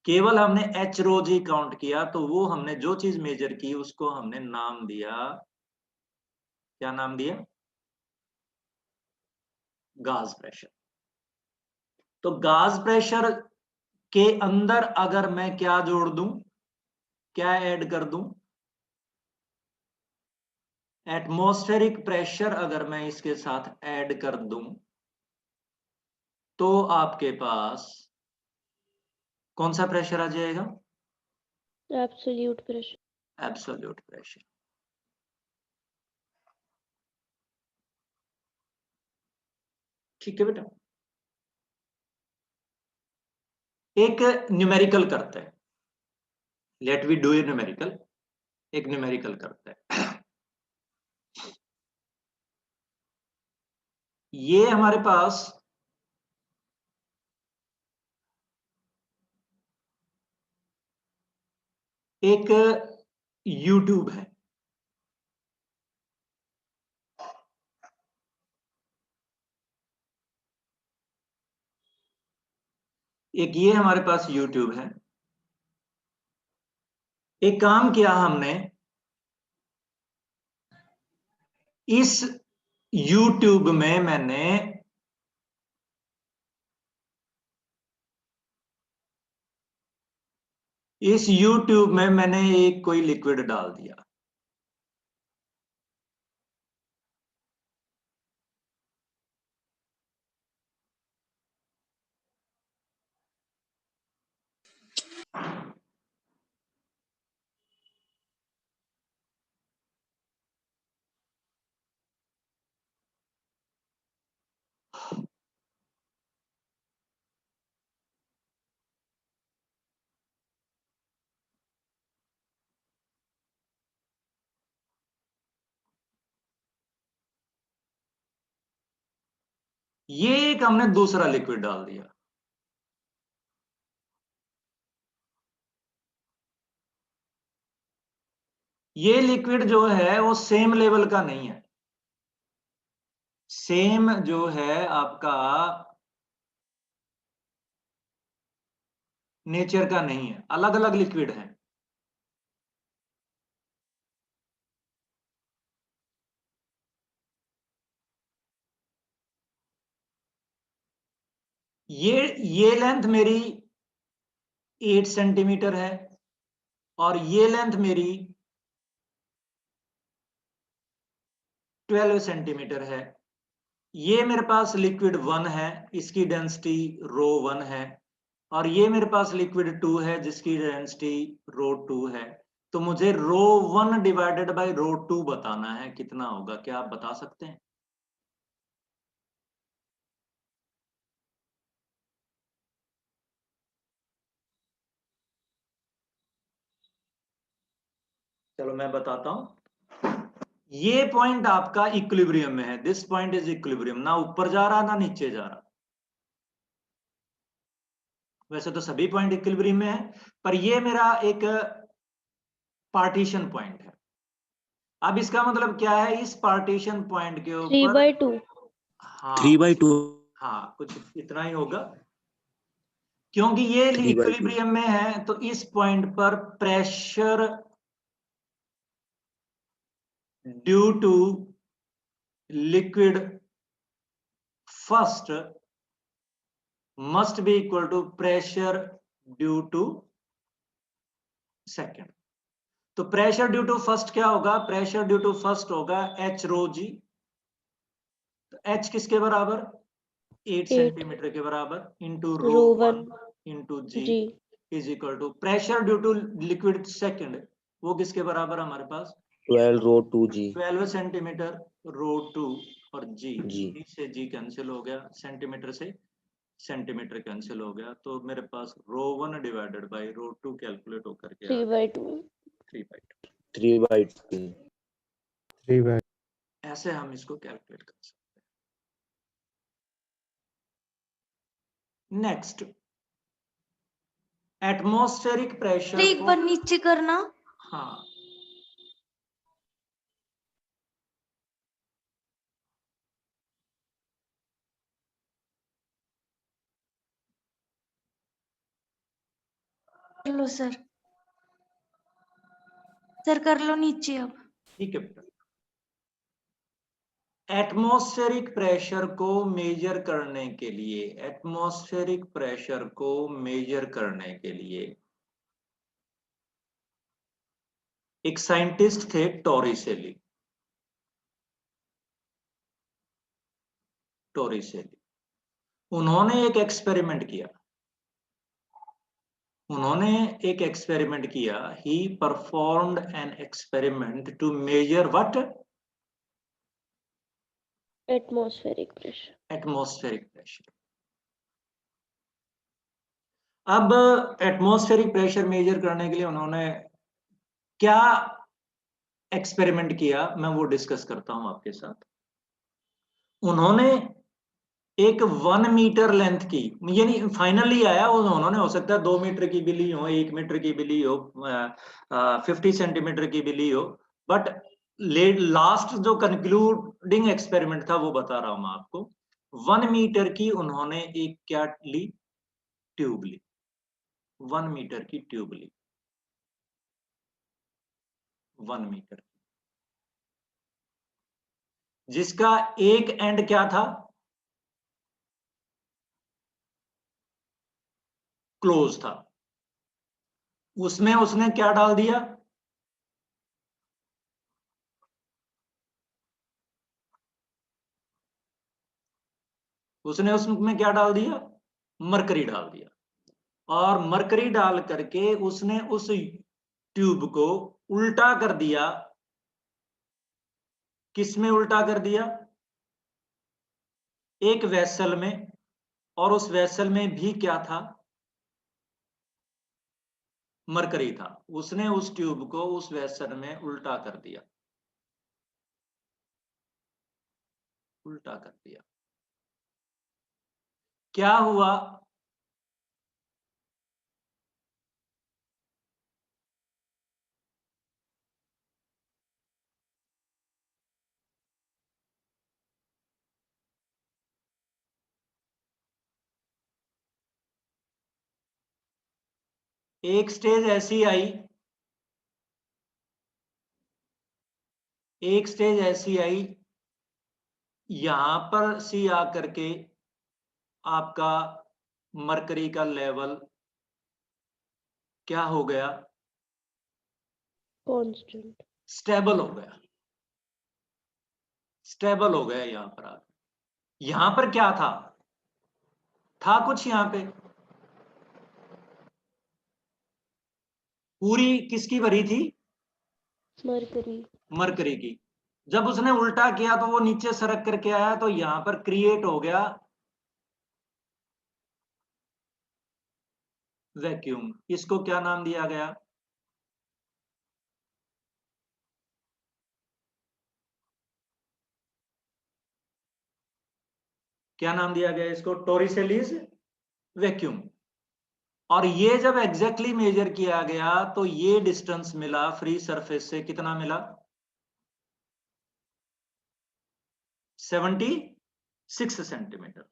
[SPEAKER 1] केवल हमने H रो G काउंट किया। तो वो हमने जो चीज मेजर की उसको हमने नाम दिया, क्या नाम दिया, गाज प्रेशर। तो गाज प्रेशर के अंदर अगर मैं क्या जोड़ दूं, क्या ऐड कर दूं, एटमॉस्फेरिक प्रेशर अगर मैं इसके साथ ऐड कर दूं, तो आपके पास कौन सा प्रेशर आ जाएगा,
[SPEAKER 5] एब्सोल्यूट प्रेशर।
[SPEAKER 1] Absolute pressure. ठीक है बेटा, एक न्यूमेरिकल करते हैं, let we do a numerical, एक न्यूमेरिकल करते हैं। ये हमारे पास एक यूट्यूब है, एक ये हमारे पास यूट्यूब है। एक काम किया हमने, इस यूट्यूब में मैंने एक कोई लिक्विड डाल दिया। ये एक हमने दूसरा लिक्विड डाल दिया। ये लिक्विड जो है वो सेम लेवल का नहीं है, सेम जो है आपका नेचर का नहीं है, अलग अलग लिक्विड है। ये लेंथ मेरी 8 सेंटीमीटर है और ये लेंथ मेरी 12 सेंटीमीटर है। ये मेरे पास लिक्विड 1 है, इसकी डेंसिटी रो 1 है, और ये मेरे पास लिक्विड 2 है जिसकी डेंसिटी रो 2 है। तो मुझे रो 1 डिवाइडेड बाय रो 2 बताना है, कितना होगा, क्या आप बता सकते हैं? चलो मैं बताता हूं। ये पॉइंट आपका इक्विलिब्रियम में है, दिस पॉइंट इज इक्विलिब्रियम, ना ऊपर जा रहा ना नीचे जा रहा। वैसे तो सभी पॉइंट इक्विलिब्रियम में है, पर ये मेरा एक पार्टीशन पॉइंट है। अब इसका मतलब क्या है, इस पार्टीशन पॉइंट के ऊपर
[SPEAKER 5] 3/2
[SPEAKER 1] हाँ
[SPEAKER 8] 3/2
[SPEAKER 1] हाँ कुछ इतना ही होगा, क्योंकि ये
[SPEAKER 8] 3/2
[SPEAKER 1] इक्विलिब्रियम में है। तो इस पॉइंट पर pressure due to liquid first must be equal to pressure due to second. तो प्रेशर ड्यू टू फर्स्ट क्या होगा, प्रेशर ड्यू टू फर्स्ट होगा एच रो जी। तो एच किसके बराबर, 8 सेंटीमीटर के बराबर into rho 1 into g
[SPEAKER 5] g
[SPEAKER 1] is equal to pressure due to liquid second, वो किसके बराबर हमारे पास
[SPEAKER 8] 12 रो 2 जी
[SPEAKER 1] 12 सेंटीमीटर रो 2, और जी
[SPEAKER 8] जी
[SPEAKER 1] से जी कैंसिल हो गया, सेंटीमीटर से सेंटीमीटर कैंसिल हो गया। तो मेरे पास रो 1 डिवाइडेड बाई रो 2 कैलकुलेट होकर के आ गया
[SPEAKER 5] 3/2
[SPEAKER 1] 3/2।
[SPEAKER 8] 3/2
[SPEAKER 7] 3/2
[SPEAKER 1] ऐसे हम इसको कैलकुलेट कर सकते हैं। नेक्स्ट, एटमॉस्फेरिक प्रेशर
[SPEAKER 3] एक
[SPEAKER 1] को,
[SPEAKER 3] बार नीचे करना।
[SPEAKER 1] हाँ
[SPEAKER 3] कर लो सर, सर कर लो नीचे अब।
[SPEAKER 1] ठीक है बेटा। एटमॉस्फेरिक प्रेशर को मेजर करने के लिए, एटमॉस्फेरिक प्रेशर को मेजर करने के लिए एक साइंटिस्ट थे टॉरिसेली। टॉरिसेली उन्होंने एक एक्सपेरिमेंट किया, उन्होंने एक एक्सपेरिमेंट किया। He performed an experiment to measure what,
[SPEAKER 5] atmospheric pressure
[SPEAKER 1] atmospheric pressure. अब एटमॉस्फेरिक प्रेशर मेजर करने के लिए उन्होंने क्या एक्सपेरिमेंट किया, मैं वो डिस्कस करता हूं आपके साथ। उन्होंने एक 1 मीटर लेंथ की, यानी फाइनली आया उन्होंने, हो सकता है 2 मीटर की भी ली हो, 1 मीटर की भी ली हो, 50 सेंटीमीटर की भी ली हो, बट लास्ट जो कंक्लूडिंग एक्सपेरिमेंट था वो बता रहा हूं मैं आपको। 1 मीटर की उन्होंने एक क्या ली, ट्यूब ली, 1 मीटर की ट्यूब ली, 1 मीटर, जिसका एक एंड क्या था, क्लोज था। उसमें उसने क्या डाल दिया, उसने उसमें क्या डाल दिया, मरकरी डाल दिया। और मरकरी डाल करके उसने उस ट्यूब को उल्टा कर दिया। किसमें उल्टा कर दिया, एक वेसल में, और उस वेसल में भी क्या था, मरकरी था। उसने उस ट्यूब को उस वेसल में उल्टा कर दिया, उल्टा कर दिया। क्या हुआ, एक स्टेज ऐसी आई, एक स्टेज ऐसी आई, यहां पर सी आकर के आपका मरकरी का लेवल क्या हो गया,
[SPEAKER 5] कांस्टेंट।
[SPEAKER 1] स्टेबल हो गया, स्टेबल हो गया। यहां पर आकर, यहां पर क्या था कुछ यहां पे पूरी किसकी भरी थी,
[SPEAKER 5] मरकरी।
[SPEAKER 1] मरकरी की। जब उसने उल्टा किया तो वो नीचे सरक करके आया, तो यहां पर क्रिएट हो गया वैक्यूम। इसको क्या नाम दिया गया, क्या नाम दिया गया इसको, टोरिसेलिस वैक्यूम। और ये जब एग्जैक्टली मेजर किया गया तो ये डिस्टेंस मिला फ्री सरफेस से, कितना मिला, 76 सेंटीमीटर।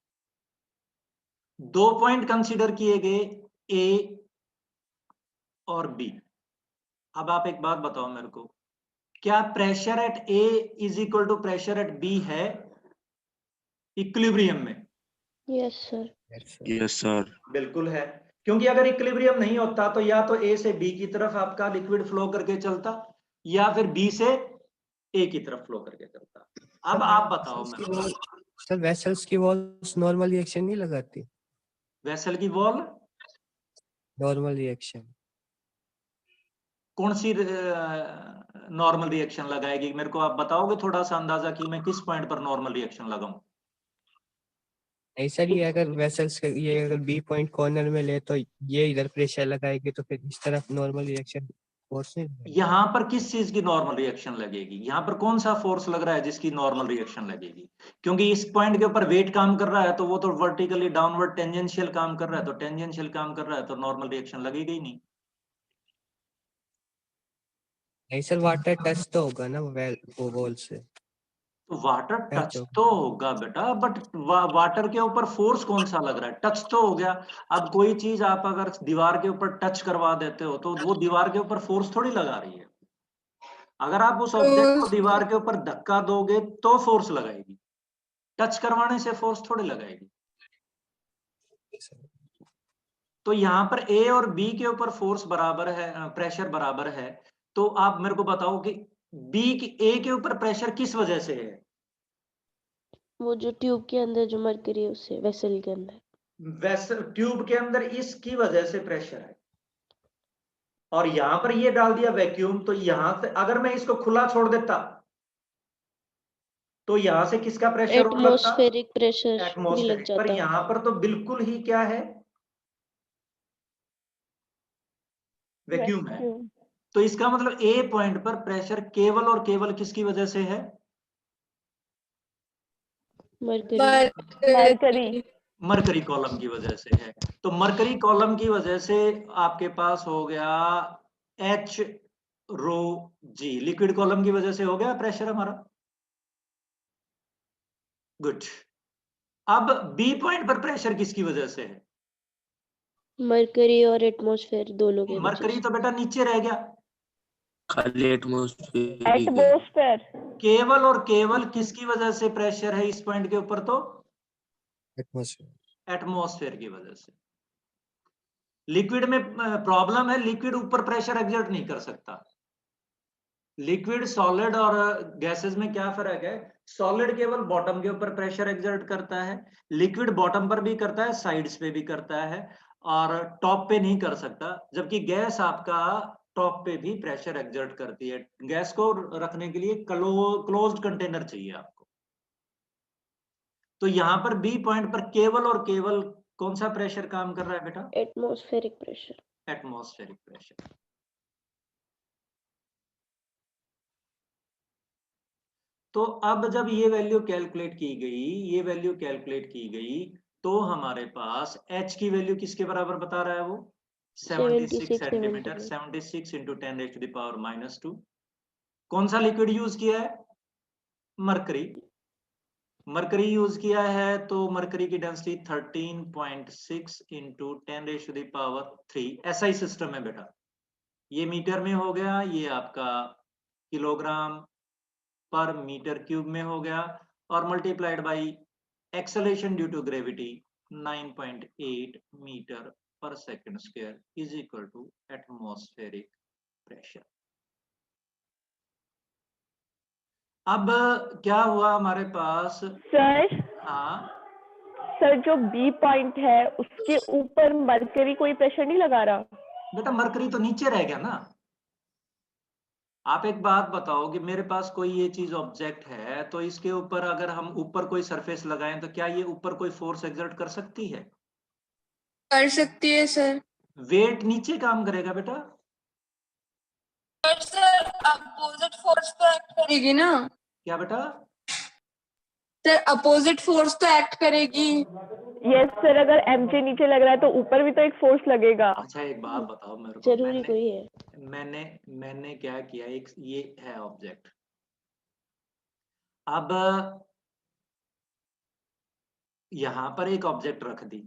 [SPEAKER 1] 2 पॉइंट कंसीडर किए गए, ए और बी। अब आप एक बात बताओ मेरे को, क्या pressure at A is equal to pressure at B है इक्विलिब्रियम में?
[SPEAKER 5] Yes sir.
[SPEAKER 8] Yes sir.
[SPEAKER 1] बिल्कुल है, क्योंकि अगर इक्विलिब्रियम नहीं होता तो या तो ए से बी की तरफ आपका लिक्विड फ्लो करके चलता, या फिर बी से ए की तरफ फ्लो करके चलता। अब आप बताओ मेरे को,
[SPEAKER 7] सर वेसल्स की वॉल्स नॉर्मल रिएक्शन नहीं लगाती?
[SPEAKER 1] वेसल की वॉल
[SPEAKER 7] नॉर्मल रिएक्शन
[SPEAKER 1] कौन सी नॉर्मल रिएक्शन लगाएगी, मेरे को आप बताओगे थोड़ा सा अंदाजा कि मैं किस पॉइंट पर नॉर्मल रिएक्शन लगाऊं?
[SPEAKER 7] नहीं सर, ये अगर वेसल्स ये अगर बी पॉइंट कॉर्नर में ले तो ये इधर प्रेशर लगाएगी, तो फिर इस तरफ नॉर्मल रिएक्शन फोर्स नहीं लगेगी।
[SPEAKER 1] यहां पर किस चीज की नॉर्मल रिएक्शन लगेगी, यहां पर कौन सा फोर्स लग रहा है जिसकी नॉर्मल रिएक्शन लगेगी? क्योंकि इस पॉइंट के ऊपर वेट काम कर रहा है, तो वो तो वर्टिकली डाउनवर्ड टेंजेंशियल काम कर रहा है, तो टेंजेंशियल काम कर रहा है तो नॉर्मल रिएक्शन लगेगी ही नहीं।
[SPEAKER 7] नहीं सर, वाटर टच तो होगा ना वो वॉल से।
[SPEAKER 1] तो वाटर
[SPEAKER 7] टच
[SPEAKER 1] टच
[SPEAKER 7] होगा।
[SPEAKER 1] तो होगा बेटा, बट वाटर के ऊपर फोर्स कौन सा लग रहा है, टच तो हो गया। अब कोई चीज आप अगर दीवार के ऊपर टच करवा देते हो तो वो दीवार के ऊपर फोर्स थोड़ी लगा रही है। अगर आप उस ऑब्जेक्ट को दीवार के ऊपर धक्का दोगे तो फोर्स लगाएगी, टच करवाने से फोर्स थोड़ी लगाएगी। तो यहाँ पर ए और बी के ऊपर फोर्स बराबर है, प्रेशर बराबर है। तो आप मेरे को बताओ कि बी की ए के ऊपर प्रेशर किस वजह से है?
[SPEAKER 5] वो जो ट्यूब के अंदर जो मरकरी है उससे, वेसल के अंदर।
[SPEAKER 1] वेसल ट्यूब के अंदर इसकी वजह से प्रेशर है, और यहां पर ये डाल दिया वैक्यूम, तो यहां से अगर मैं इसको खुला छोड़ देता तो यहां से किसका प्रेशर और लगता,
[SPEAKER 5] एटमॉस्फेरिक प्रेशर भी लग
[SPEAKER 1] एटमॉस्फेरिक। पर
[SPEAKER 5] जाता।
[SPEAKER 1] यहां पर तो बिल्कुल ही क्या है, वैक्यूम है। तो इसका मतलब ए पॉइंट पर प्रेशर केवल और केवल किसकी वजह से है,
[SPEAKER 5] मरकरी।
[SPEAKER 1] मरकरी कॉलम की वजह से है। तो मरकरी कॉलम की वजह से आपके पास हो गया एच रो जी, लिक्विड कॉलम की वजह से हो गया प्रेशर हमारा। गुड। अब बी पॉइंट पर प्रेशर किसकी वजह से है?
[SPEAKER 5] मरकरी और एटमॉस्फेयर दोनों के वजह
[SPEAKER 1] मरकरी
[SPEAKER 5] से।
[SPEAKER 1] तो बेटा नीचे रह गया,
[SPEAKER 8] खाली एटमॉस्फेयर।
[SPEAKER 2] एटमॉस्फेयर।
[SPEAKER 1] केवल और केवल किसकी वजह से प्रेशर है इस पॉइंट के ऊपर, तो एटमॉस्फेयर की वजह से। लिक्विड में प्रॉब्लम है, लिक्विड ऊपर प्रेशर एक्सर्ट नहीं कर सकता। लिक्विड, सॉलिड और गैसेस में क्या फर्क है? सॉलिड केवल बॉटम के ऊपर प्रेशर एक्सर्ट करता है, लिक्विड बॉटम पर भी करता है, साइड्स पे भी करता है, और टॉप पे नहीं कर सकता। जबकि गैस आपका टॉप पे भी प्रेशर एक्सर्ट करती है। गैस को रखने के लिए क्लोज्ड कंटेनर चाहिए आपको। तो यहां पर बी पॉइंट पर केवल और केवल कौन सा प्रेशर काम कर रहा है बेटा?
[SPEAKER 5] Atmospheric pressure.
[SPEAKER 1] Atmospheric pressure. तो अब जब ये वैल्यू कैलकुलेट की गई, ये वैल्यू कैलकुलेट की गई, तो हमारे पास H की वैल्यू किसके बराबर बता रहा है वो? 76 सेंटीमीटर। 76 इंटू 10⁻⁻²। कौन सा लिक्विड यूज किया है? मरकरी। मरकरी यूज किया है तो मरकरी की डेंसिटी 13.6 इंटू 10⁻³ ऐसा ही सिस्टम है बेटा। ये मीटर में हो गया, ये आपका किलोग्राम पर मीटर क्यूब में हो गया, और multiplied by acceleration due to gravity 9.8 metre per second square is equal to atmospheric pressure. अब क्या हुआ हमारे पास?
[SPEAKER 2] सर
[SPEAKER 1] हाँ,
[SPEAKER 2] सर जो बी पॉइंट है उसके ऊपर मरकरी कोई प्रेशर नहीं लगा रहा?
[SPEAKER 1] बेटा मरकरी तो नीचे रह गया ना। आप एक बात बताओ कि मेरे पास कोई ये चीज ऑब्जेक्ट है, तो इसके ऊपर अगर हम ऊपर कोई सरफेस लगाएं तो क्या ये ऊपर कोई फोर्स एक्सर्ट कर सकती है?
[SPEAKER 9] कर सकती है सर।
[SPEAKER 1] वेट नीचे काम करेगा बेटा।
[SPEAKER 9] पर सर अपोजिट फोर्स तो एक्ट करेगी ना।
[SPEAKER 1] क्या बेटा?
[SPEAKER 9] सर अपोजिट फोर्स तो एक्ट करेगी।
[SPEAKER 2] यस सर, अगर एमजे नीचे लग रहा है तो ऊपर भी तो एक फोर्स लगेगा।
[SPEAKER 1] अच्छा एक बात बताओ मेरे को,
[SPEAKER 5] जरूरी कोई है।
[SPEAKER 1] मैंने क्या किया, एक ये है ऑब्जेक्ट, अब यहां पर एक ऑब्जेक्ट रख दी,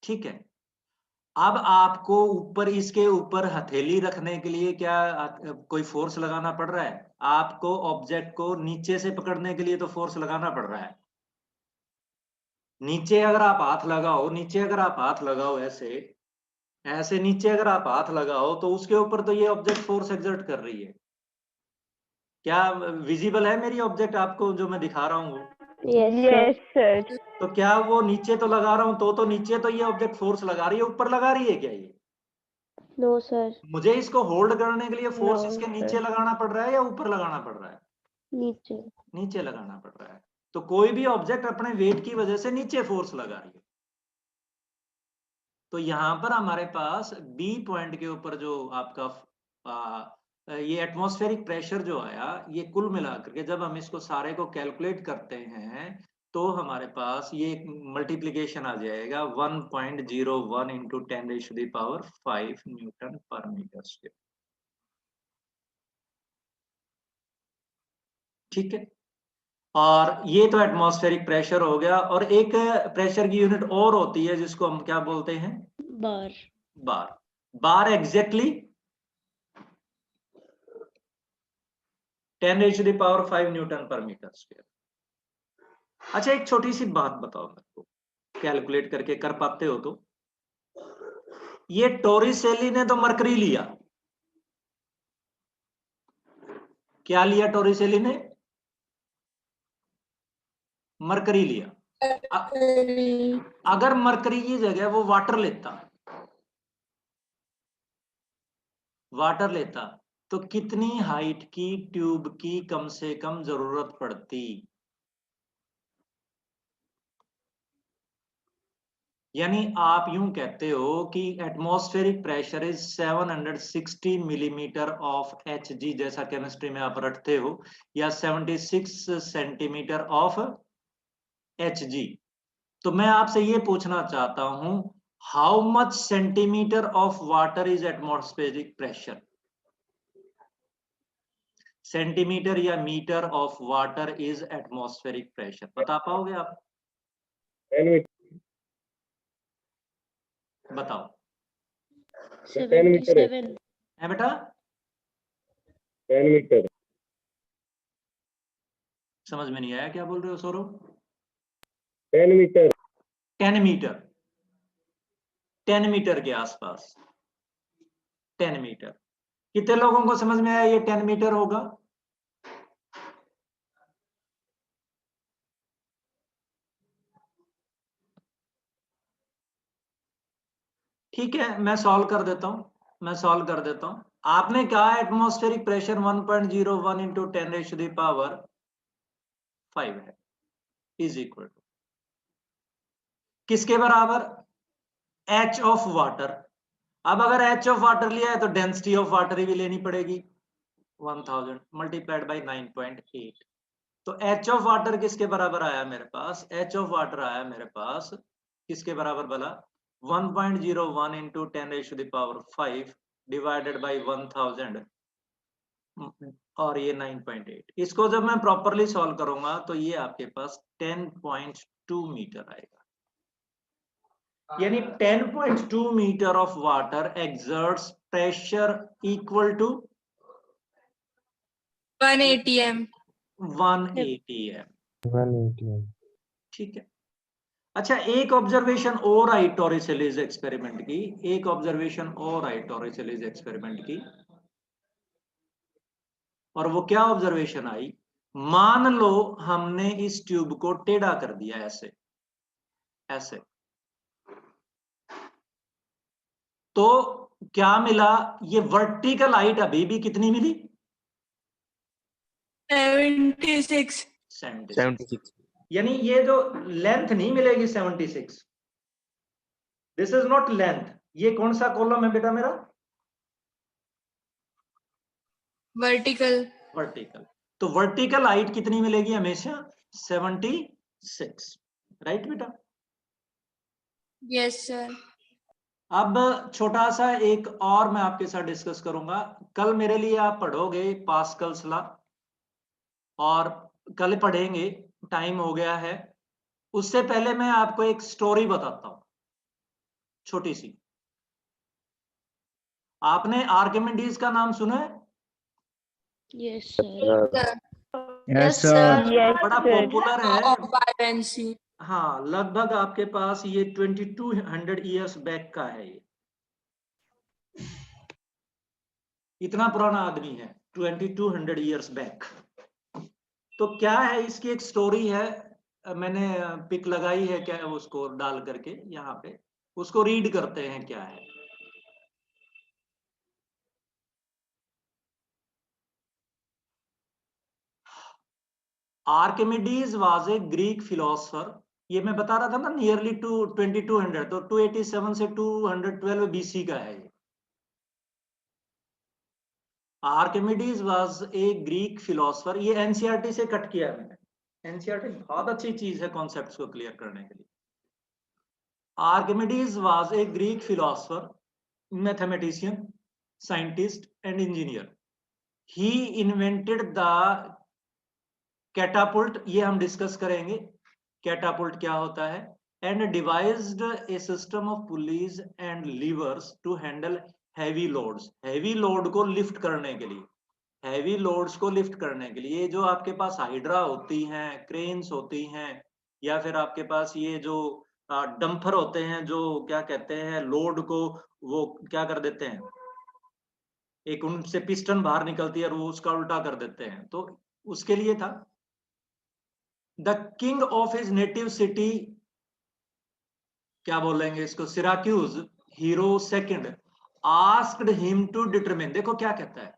[SPEAKER 1] ठीक है। अब आपको ऊपर, इसके ऊपर हथेली रखने के लिए क्या कोई फोर्स लगाना पड़ रहा है? आपको ऑब्जेक्ट को नीचे से पकड़ने के लिए तो फोर्स लगाना पड़ रहा है। नीचे अगर आप हाथ लगाओ, नीचे अगर आप हाथ लगाओ, ऐसे ऐसे नीचे अगर आप हाथ लगाओ तो उसके ऊपर तो ये ऑब्जेक्ट फोर्स एक्सर्ट कर रही है। क्या विजिबल है मेरी ऑब्जेक्ट आपको जो मैं दिखा रहा हूँ?
[SPEAKER 2] Yes sir.
[SPEAKER 1] तो क्या वो नीचे तो लगा रहा हूँ, तो नीचे तो ये ऑब्जेक्ट फोर्स लगा रही है, ऊपर लगा रही है क्या ये?
[SPEAKER 5] नो सर,
[SPEAKER 1] मुझे इसको होल्ड करने के लिए फोर्स
[SPEAKER 2] No,
[SPEAKER 1] इसके
[SPEAKER 2] sir.
[SPEAKER 1] नीचे लगाना पड़ रहा है या ऊपर लगाना पड़ रहा है?
[SPEAKER 5] नीचे।
[SPEAKER 1] नीचे लगाना पड़ रहा है। तो कोई भी ऑब्जेक्ट अपने वेट की वजह से नीचे फोर्स लगा रही है। तो यहां पर हमारे पास बी पॉइंट के ऊपर जो आपका ये एटमॉस्फेरिक प्रेशर जो आया, ये कुल मिलाकर के जब हम इसको सारे को कैलकुलेट करते हैं तो हमारे पास ये मल्टीप्लिकेशन आ जाएगा 1.01 into 10⁵ newton per metre square. ठीक है, और ये तो एटमॉस्फेरिक प्रेशर हो गया। और एक प्रेशर की यूनिट और होती है जिसको हम क्या बोलते हैं?
[SPEAKER 5] बार।
[SPEAKER 1] बार। बार exactly 10⁵ newton per metre square. अच्छा एक छोटी सी बात बताओ मेरे को, कैलकुलेट करके कर पाते हो तो? ये टोरिसेली ने तो मरकरी लिया। क्या लिया टोरिसेली ने? मरकरी लिया। अगर मरकरी की जगह वो वाटर लेता तो कितनी हाइट की ट्यूब की कम से कम जरूरत पड़ती? यानी आप यूं कहते हो कि atmospheric pressure is 760 millimetre of Hg, जैसा केमिस्ट्री में आप रटते हो, या 76 सेंटीमीटर ऑफ Hg। तो मैं आपसे ये पूछना चाहता हूं, how much centimetre of water is atmospheric pressure? Centimetre या metre of water is atmospheric pressure, बता पाओगे आप? बताओ।
[SPEAKER 5] 77।
[SPEAKER 1] है बेटा?
[SPEAKER 6] 10 मीटर।
[SPEAKER 1] समझ में नहीं आया क्या बोल रहे हो सौरभ?
[SPEAKER 6] 10 मीटर।
[SPEAKER 1] 10 मीटर, 10 मीटर के आसपास। 10 मीटर। कितने लोगों को समझ में आया ये 10 मीटर होगा? ठीक है, मैं सॉल्व कर देता हूं। आपने कहा एटमॉस्फेरिक प्रेशर 1.01 इंटू 10⁵ है, इज इक्वल टू किसके बराबर? H of water. अब अगर H ऑफ वाटर लिया है तो डेंसिटी ऑफ वाटर भी लेनी पड़ेगी, 1000 मल्टीप्लाइड बाई 9.8। तो H ऑफ वाटर किसके बराबर आया मेरे पास? H ऑफ वाटर आया मेरे पास किसके बराबर भला? 1.01 इंटू 10⁵ डिवाइडेड बाई 1000 और ये 9.8। इसको जब मैं प्रॉपरली सॉल्व करूंगा तो ये आपके पास 10.2 मीटर आएगा। यानी 10.2 metre of water exerts pressure equal to
[SPEAKER 9] 180 m.
[SPEAKER 1] 180 m। ठीक है। अच्छा, एक ऑब्जर्वेशन और आई टॉरिसेलिस एक्सपेरिमेंट की, एक ऑब्जर्वेशन और आई टॉरिसेलिस एक्सपेरिमेंट की, और वो क्या ऑब्जर्वेशन आई? मान लो हमने इस ट्यूब को टेढ़ा कर दिया ऐसे ऐसे, तो क्या मिला? ये वर्टिकल हाइट अभी भी कितनी मिली?
[SPEAKER 9] 76.
[SPEAKER 8] 76।
[SPEAKER 1] यानी ये जो लेंथ नहीं मिलेगी 76, दिस इज नॉट लेंथ। ये कौन सा कॉलम है बेटा मेरा?
[SPEAKER 9] Vertical.
[SPEAKER 1] वर्टिकल। तो वर्टिकल हाइट कितनी मिलेगी हमेशा? 76, राइट बेटा?
[SPEAKER 9] Yes, sir.
[SPEAKER 1] अब छोटा सा एक और मैं आपके साथ डिस्कस करूंगा। कल मेरे लिए आप पढ़ोगे पास्कल्स लॉ, और कल पढ़ेंगे, टाइम हो गया है। उससे पहले मैं आपको एक स्टोरी बताता हूं, छोटी सी। आपने आर्किमिडीज का नाम सुना है?
[SPEAKER 5] Yes sir.
[SPEAKER 3] Yes sir.
[SPEAKER 1] बड़ा पॉपुलर है।
[SPEAKER 9] Of vibrancy.
[SPEAKER 1] हाँ, लगभग आपके पास ये 2200 ईयर्स बैक का है। ये इतना पुराना आदमी है, 2200 ईयर्स बैक। तो क्या है, इसकी एक स्टोरी है, मैंने पिक लगाई है क्या उसको डाल करके यहाँ पे, उसको रीड करते हैं क्या है। Archimedes was a Greek philosopher. ये मैं बता रहा था ना, नियरली टू 2200, तो 287 से 212 बीसी का है ये। Archimedes was a Greek philosopher. ये एनसीईआरटी से कट किया है मैंने। एनसीईआरटी बहुत अच्छी चीज है कॉन्सेप्ट्स को क्लियर करने के लिए। Archimedes was a Greek philosopher, mathematician, scientist and engineer. He invented the catapult, ये हम डिस्कस करेंगे कैटापुल्ट क्या होता है, and devised a system of pulleys and levers to handle heavy loads. Heavy load को लिफ्ट करने के लिए, हैवी लोड्स को लिफ्ट करने के लिए जो आपके पास हाइड्रा होती हैं, क्रेन्स होती हैं, या फिर आपके पास ये जो डंपर होते हैं, जो क्या कहते हैं, लोड को वो क्या कर देते हैं, एक उनसे पिस्टन बाहर निकलती है और वो उसका उल्टा कर देते हैं, तो उसके लिए था। The king of his native city, क्या बोलेंगे इसको, Syracuse, Hiero second, asked him to determine. देखो क्या कहता है,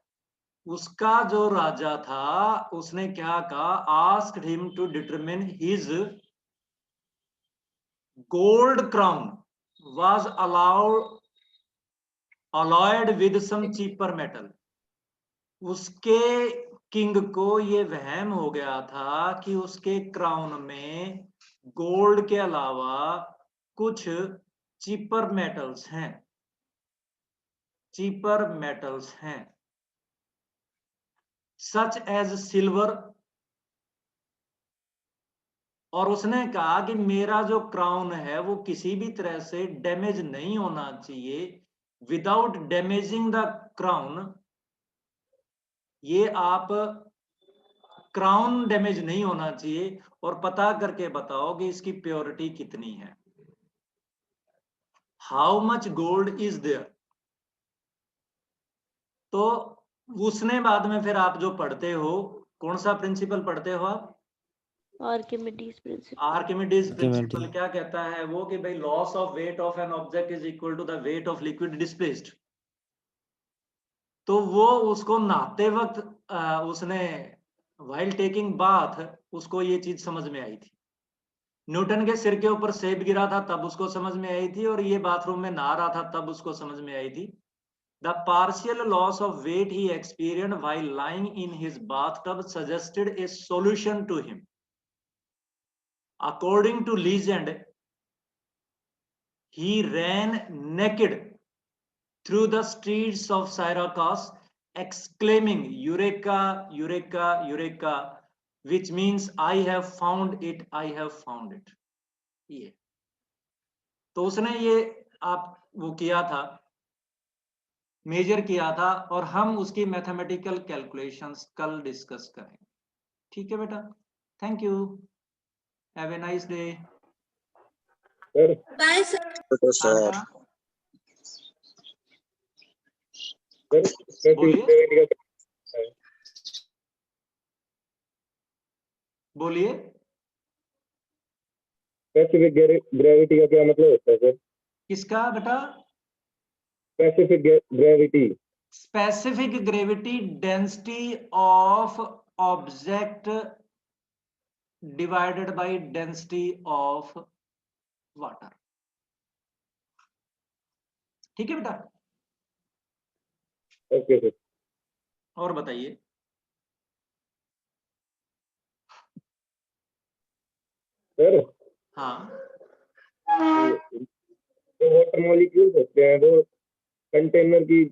[SPEAKER 1] उसका जो राजा था उसने क्या कहा, asked him to determine his gold crown was alloyed with some cheaper metal। उसके किंग को ये वहम हो गया था कि उसके क्राउन में गोल्ड के अलावा कुछ चीपर मेटल्स हैं, चीपर मेटल्स हैं, सच एज सिल्वर। और उसने कहा कि मेरा जो क्राउन है वो किसी भी तरह से डैमेज नहीं होना चाहिए, विदाउट डैमेजिंग द क्राउन। ये आप क्राउन डैमेज नहीं होना चाहिए, और पता करके बताओ कि इसकी प्योरिटी कितनी है, how much gold is there. तो उसने बाद में फिर आप जो पढ़ते हो, कौन सा प्रिंसिपल पढ़ते हो आप?
[SPEAKER 5] Archimedes principal.
[SPEAKER 1] आर्किमिडीज प्रिंसिपल क्या कहता है वो, कि भाई loss of weight of an object is equal to the weight of liquid displaced. तो वो उसको नहाते वक्त उसने व्हाइल टेकिंग बाथ, उसको ये चीज समझ में आई थी। न्यूटन के सिर के ऊपर सेब गिरा था तब उसको समझ में आई थी, और ये बाथरूम में नहा रहा था तब उसको समझ में आई थी। The partial loss of weight he experienced while lying in his bathtub suggested a solution to him. According to legend, he ran naked through the streets of Syracuse exclaiming eureka, eureka, eureka, which means I have found it, I have found it. ये तो उसने ये आप वो किया था, मेजर किया था, और हम उसकी मैथमेटिकल कैलकुलेशंस कल डिस्कस करेंगे। ठीक है बेटा, thank you, have a nice day.
[SPEAKER 6] Sir
[SPEAKER 8] sir
[SPEAKER 1] बोलिए बोलिए,
[SPEAKER 6] स्पेसिफिक ग्रेविटी का क्या मतलब होता है सर?
[SPEAKER 1] किसका बेटा?
[SPEAKER 6] Specific gravity.
[SPEAKER 1] Specific gravity density of object divided by density of water. ठीक है बेटा,
[SPEAKER 6] ओके सर।
[SPEAKER 1] और बताइए।
[SPEAKER 6] सर
[SPEAKER 1] हाँ,
[SPEAKER 6] जो वाटर मॉलिक्यूल्स होते हैं वो कंटेनर की